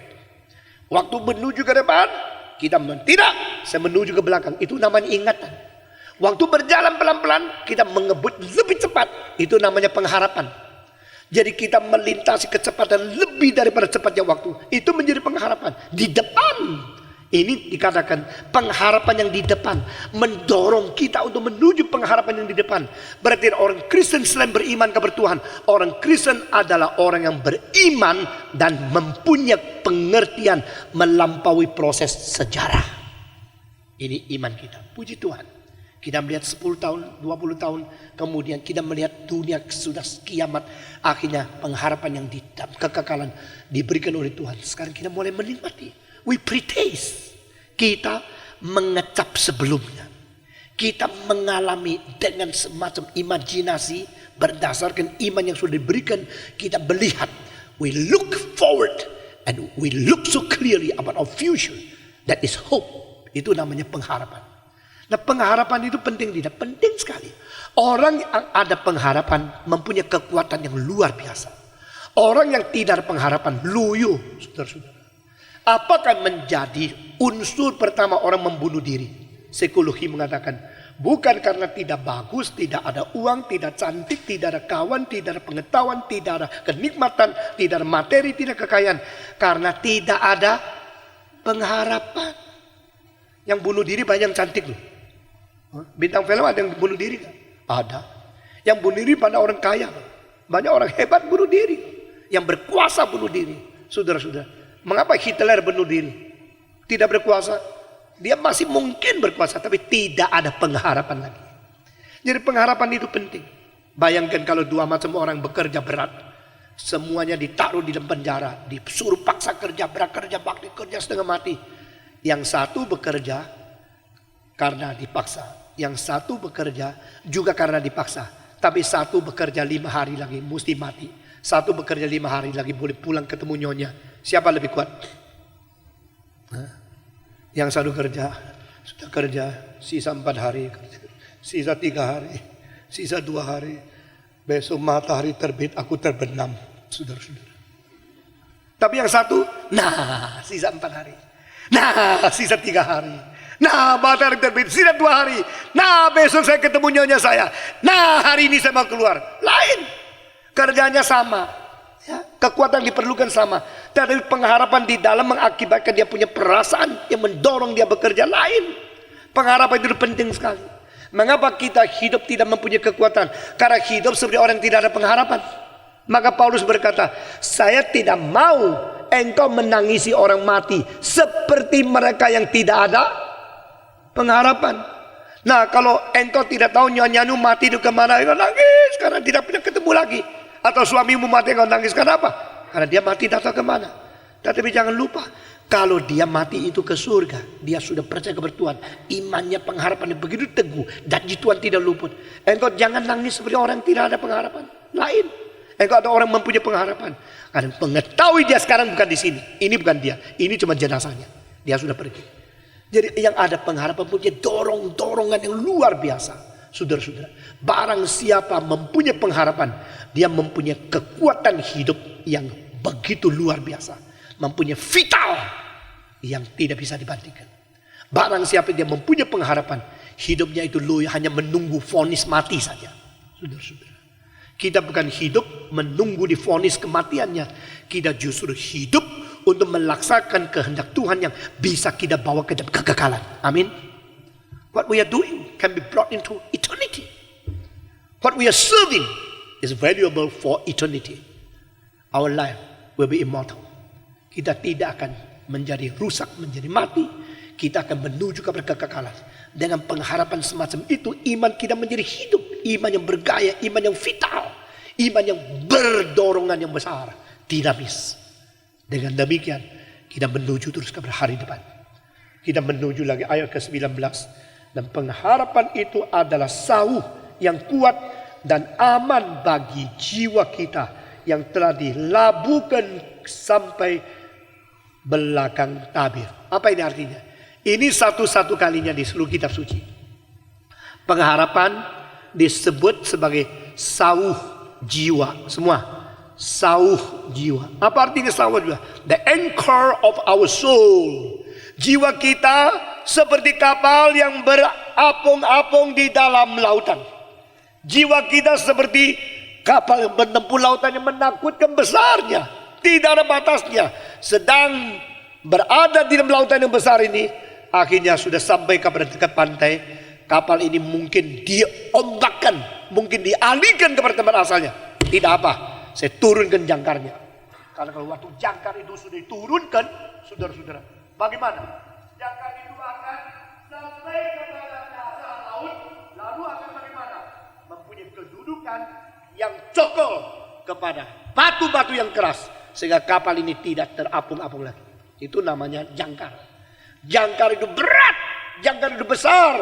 Waktu menuju ke depan, kita tidak, saya menuju ke belakang. Itu namanya ingatan. Waktu berjalan pelan-pelan, kita mengebut lebih cepat. Itu namanya pengharapan. Jadi kita melintasi kecepatan lebih daripada cepatnya waktu. Itu menjadi pengharapan. Di depan. Ini dikatakan pengharapan yang di depan. Mendorong kita untuk menuju pengharapan yang di depan. Berarti orang Kristen selain beriman kepada Tuhan, orang Kristen adalah orang yang beriman dan mempunyai pengertian melampaui proses sejarah. Ini iman kita. Puji Tuhan. Kita melihat 10 tahun, 20 tahun kemudian kita melihat dunia sudah kiamat. Akhirnya pengharapan yang di dalam kekekalan diberikan oleh Tuhan. Sekarang kita mulai menikmati. We pre-taste. Kita mengecap sebelumnya. Kita mengalami dengan semacam imajinasi berdasarkan iman yang sudah diberikan. Kita melihat. We look forward and we look so clearly about our future. That is hope. Itu namanya pengharapan. Nah pengharapan itu penting tidak? Penting sekali. Orang yang ada pengharapan mempunyai kekuatan yang luar biasa. Orang yang tidak ada pengharapan loyo, saudara-saudara. Apakah menjadi unsur pertama orang membunuh diri? Psikologi mengatakan bukan karena tidak bagus, tidak ada uang, tidak cantik, tidak ada kawan, tidak ada pengetahuan, tidak ada kenikmatan, tidak ada materi, tidak kekayaan. Karena tidak ada pengharapan. Yang bunuh diri banyak yang cantik loh. Bintang film ada yang bunuh diri kan? Ada. Yang bunuh diri pada orang kaya. Banyak orang hebat bunuh diri. Yang berkuasa bunuh diri. Saudara-saudara, mengapa Hitler bunuh diri? Tidak berkuasa. Dia masih mungkin berkuasa, tapi tidak ada pengharapan lagi. Jadi pengharapan itu penting. Bayangkan kalau dua macam orang bekerja berat. Semuanya ditaruh di dalam penjara. Disuruh paksa kerja, berat kerja, bakti kerja setengah mati. Yang satu bekerja karena dipaksa. Yang satu bekerja juga karena dipaksa. Tapi satu bekerja 5 hari lagi mesti mati. Satu bekerja 5 hari lagi boleh pulang ketemu nyonya. Siapa lebih kuat? Yang satu kerja. Sudah kerja sisa 4 hari. Sisa 3 hari. Sisa 2 hari. Besok matahari terbit aku terbenam. Saudara-saudara. Tapi yang satu, nah sisa 4 hari. Nah sisa 3 hari. Nah matahari terbit sisa 2 hari. Nah besok saya ketemu nyonya saya. Nah hari ini saya mau keluar. Lain. Kerjanya sama. Ya, kekuatan diperlukan sama. Tapi pengharapan di dalam mengakibatkan dia punya perasaan yang mendorong dia bekerja lain. Pengharapan itu penting sekali. Mengapa kita hidup tidak mempunyai kekuatan? Karena hidup seperti orang yang tidak ada pengharapan. Maka Paulus berkata, saya tidak mau engkau menangisi orang mati seperti mereka yang tidak ada pengharapan. Nah kalau engkau tidak tahu nyonyamu mati itu kemana, engkau nangis karena tidak pernah ketemu lagi. Atau suamimu mati, engkau nangis karena apa? Karena dia mati, tak tahu kemana. Tetapi jangan lupa, Kalau dia mati itu ke surga, dia sudah percaya kepada Tuhan. Imannya, pengharapannya begitu teguh. Janji Tuhan tidak luput. Engkau jangan nangis seperti orang yang tidak ada pengharapan. Lain. Engkau ada orang mempunyai pengharapan. Karena mengetahui dia sekarang bukan di sini. Ini bukan dia. Ini cuma jenazahnya. Dia sudah pergi. Jadi yang ada pengharapan punya dorongan yang luar biasa. Saudara-saudara. Barang siapa mempunyai pengharapan. Dia mempunyai kekuatan hidup yang begitu luar biasa. Mempunyai vital yang tidak bisa dibandingkan. Barang siapa dia mempunyai pengharapan, hidupnya itu hanya menunggu vonis mati saja. Saudara-saudara, kita bukan hidup menunggu di vonis kematiannya. Kita justru hidup untuk melaksanakan kehendak Tuhan yang bisa kita bawa ke dalam kekekalan. Amin. What we are doing can be brought into eternity. What we are serving is valuable for eternity. Our life will be immortal. Kita tidak akan menjadi rusak, menjadi mati. Kita akan menuju kepada kekekalan. Dengan pengharapan semacam itu, iman kita menjadi hidup. Iman yang bergaya, iman yang vital. Iman yang berdorongan yang besar. Dinamis. Dengan demikian, kita menuju terus kepada hari depan. Kita menuju lagi ayat ke-19. Dan pengharapan itu adalah sauh yang kuat dan aman bagi jiwa kita. Yang telah dilabuhkan sampai belakang tabir. Apa ini artinya? Ini satu-satu kalinya di seluruh kitab suci. Pengharapan disebut sebagai sauh jiwa. Semua. Sauh jiwa. Apa artinya sauh jiwa? The anchor of our soul. Jiwa kita seperti kapal yang berapung-apung di dalam lautan. Jiwa kita seperti kapal yang menempuh lautan yang menakutkan besarnya. Tidak ada batasnya. Sedang berada di dalam lautan yang besar ini. Akhirnya sudah sampai kepada dekat pantai. Kapal ini mungkin diombakkan. Mungkin dialihkan kepada tempat asalnya. Tidak apa. Saya turunkan jangkarnya. Karena kalau waktu jangkar itu sudah diturunkan. Saudara-saudara. Bagaimana? Jangkar itu akan sampai kepada dasar laut. Lalu akan bagaimana? Mempunyai kedudukan yang cokol kepada batu-batu yang keras. Sehingga kapal ini tidak terapung-apung lagi. Itu namanya jangkar. Jangkar itu berat. Jangkar itu besar.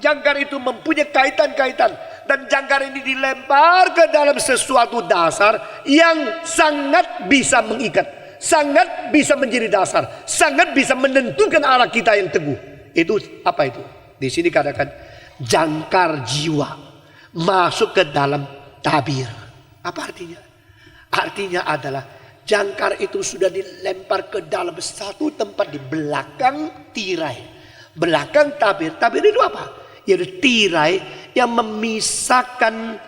Jangkar itu mempunyai kaitan-kaitan. Dan jangkar ini dilempar ke dalam sesuatu dasar yang sangat bisa mengikat. Sangat bisa menjadi dasar. Sangat bisa menentukan arah kita yang teguh. Itu apa itu? Di sini katakan jangkar jiwa. Masuk ke dalam tabir. Apa artinya? Artinya adalah jangkar itu sudah dilempar ke dalam satu tempat di belakang tirai. Belakang tabir. Tabir itu apa? Yaitu tirai yang memisahkan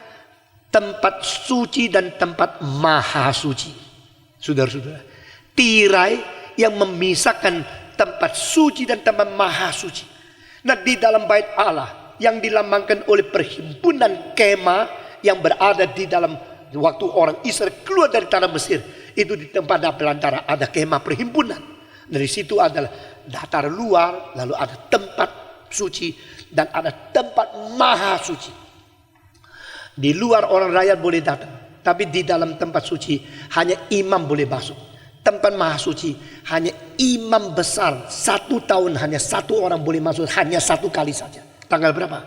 tempat suci dan tempat maha suci. Saudara-saudara. Tirai yang memisahkan tempat suci dan tempat maha suci. Nah, di dalam bait Allah yang dilambangkan oleh perhimpunan kemah yang berada di dalam waktu orang Israel keluar dari tanah Mesir. Itu di tempat belantara ada kemah perhimpunan. Dari situ adalah datar luar, lalu ada tempat suci dan ada tempat maha suci. Di luar orang rakyat boleh datang, tapi di dalam tempat suci hanya imam boleh masuk. Tempat maha suci hanya imam besar 1 tahun hanya 1 orang boleh masuk, hanya 1 kali saja. Tanggal berapa?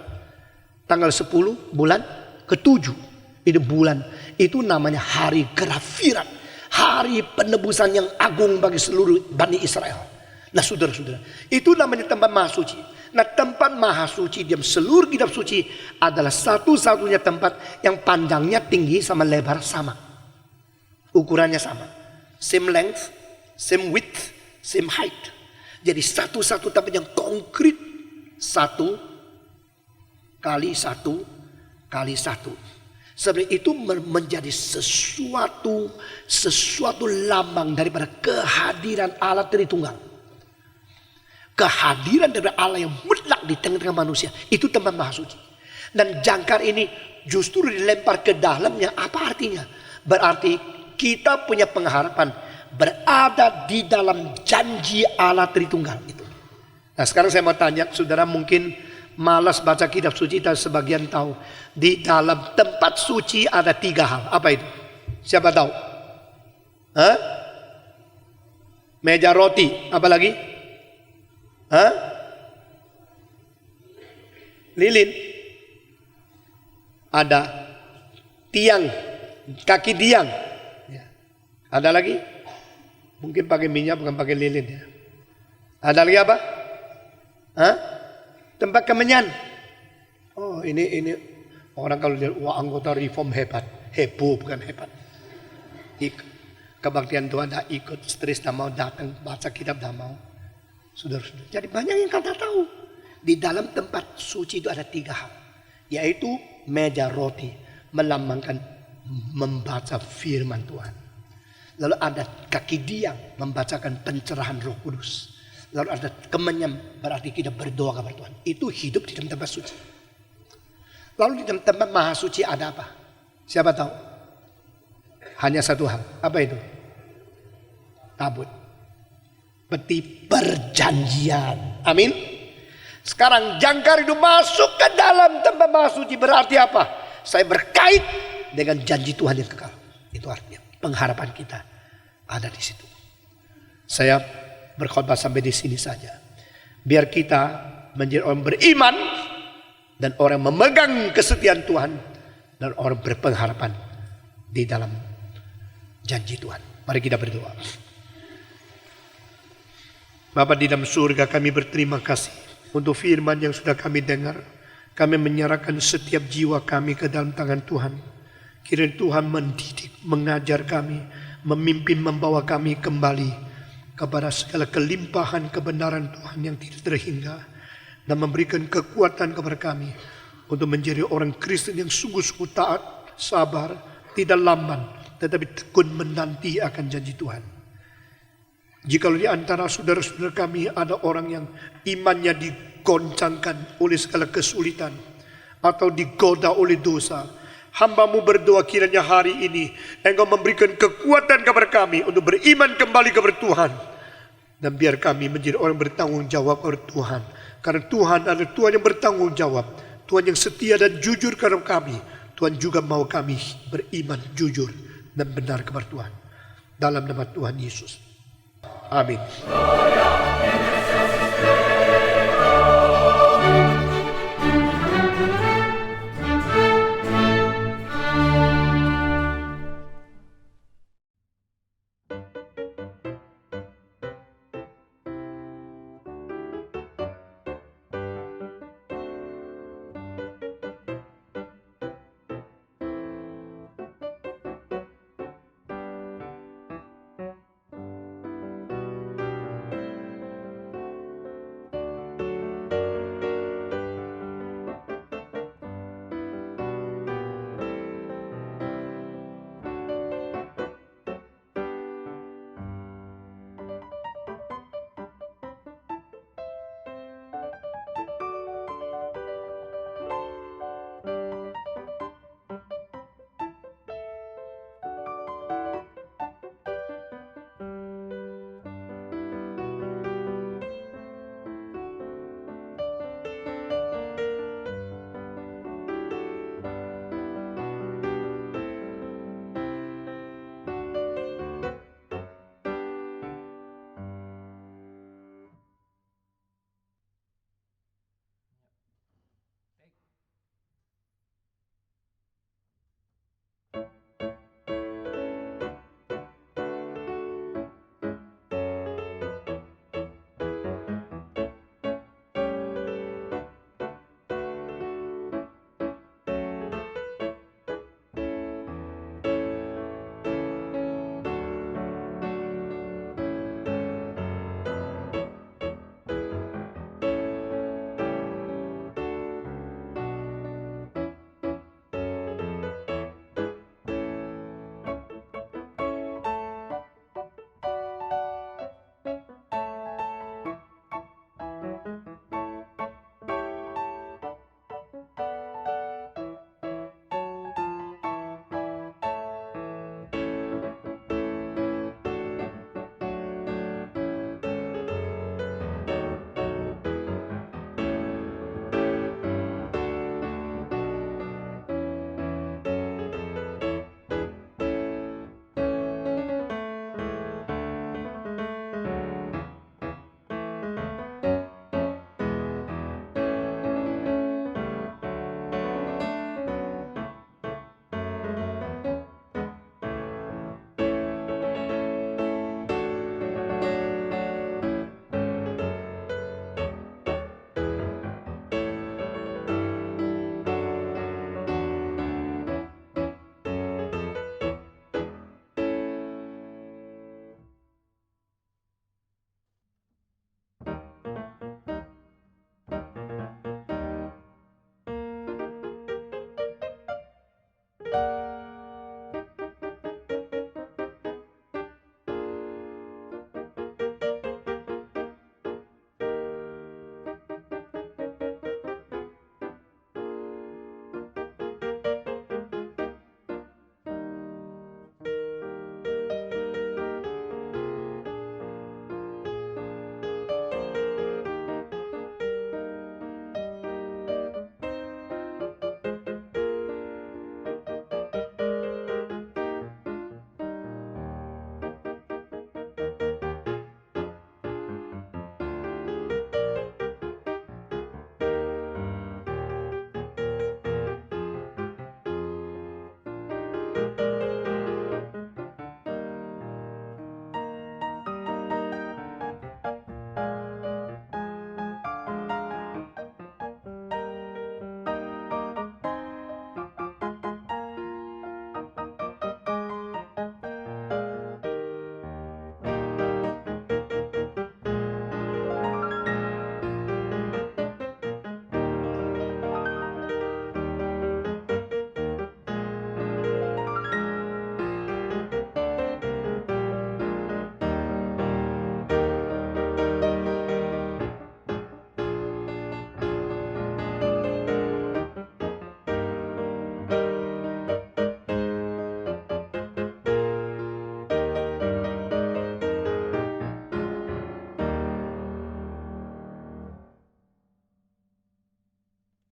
Tanggal 10 bulan ke-7. Itu bulan, itu namanya hari Gerafirat. Hari penebusan yang agung bagi seluruh Bani Israel. Nah, saudara-saudara, itu namanya tempat maha suci. Nah, tempat maha suci di seluruh kitab suci adalah satu-satunya tempat yang panjangnya tinggi sama lebar sama. Ukurannya sama. Same length, same width, same height. Jadi satu-satu tempat yang konkret. 1 kali 1 kali 1. Sebenarnya itu menjadi sesuatu lambang daripada kehadiran Allah Tritunggal. Kehadiran daripada Allah yang mutlak di tengah-tengah manusia. Itu tempat maha suci. Dan jangkar ini justru dilempar ke dalamnya. Apa artinya? Berarti kita punya pengharapan berada di dalam janji Allah Tritunggal itu. Nah, sekarang saya mau tanya, saudara mungkin malas baca kitab suci, dan sebagian tahu di dalam tempat suci ada 3 hal. Apa itu? Siapa tahu? Hah? Meja roti, apa lagi? Hah? Lilin. Ada tiang, kaki tiang. Ya. Ada lagi? Mungkin pakai minyak, bukan pakai lilin ya. Ada lagi apa? Hah? Tempat kemenyan. Oh, ini orang kalau lihat, wah, anggota reform hebat. Heboh, bukan hebat. Kebaktian Tuhan dah ikut, stres dah mau datang, baca kitab dah mau. Saudara-saudara. Jadi banyak yang kata tahu. Di dalam tempat suci itu ada 3 hal. Yaitu meja roti, melambangkan membaca firman Tuhan. Lalu ada kaki diam, membacakan pencerahan Roh Kudus. Lalu ada kemenyan, berarti kita berdoa kepada Tuhan. Itu hidup di dalam tempat suci. Lalu di dalam tempat maha suci ada apa? Siapa tahu? Hanya satu hal. Apa itu? Tabut. Peti perjanjian. Amin. Sekarang jangkar itu masuk ke dalam tempat maha suci. Berarti apa? Saya berkait dengan janji Tuhan yang kekal. Itu artinya pengharapan kita ada di situ. Saya berkhotbah sampai di sini saja. Biar kita menjadi orang beriman dan orang memegang kesetiaan Tuhan dan orang berpengharapan di dalam janji Tuhan. Mari kita berdoa. Bapa di dalam surga, kami berterima kasih untuk firman yang sudah kami dengar. Kami menyerahkan setiap jiwa kami ke dalam tangan Tuhan. Kiranya Tuhan mendidik, mengajar kami, memimpin, membawa kami kembali kepada segala kelimpahan kebenaran Tuhan yang tidak terhingga. Dan memberikan kekuatan kepada kami untuk menjadi orang Kristen yang sungguh-sungguh taat, sabar, tidak lamban, tetapi tekun menanti akan janji Tuhan. Jikalau di antara saudara-saudara kami ada orang yang imannya digoncangkan oleh segala kesulitan atau digoda oleh dosa, hamba-Mu berdoa kiranya hari ini Engkau memberikan kekuatan kepada kami untuk beriman kembali kepada Tuhan. Dan biar kami menjadi orang bertanggung jawab kepada Tuhan. Karena Tuhan adalah Tuhan yang bertanggung jawab. Tuhan yang setia dan jujur kepada kami. Tuhan juga mau kami beriman jujur dan benar kepada Tuhan. Dalam nama Tuhan Yesus. Amin.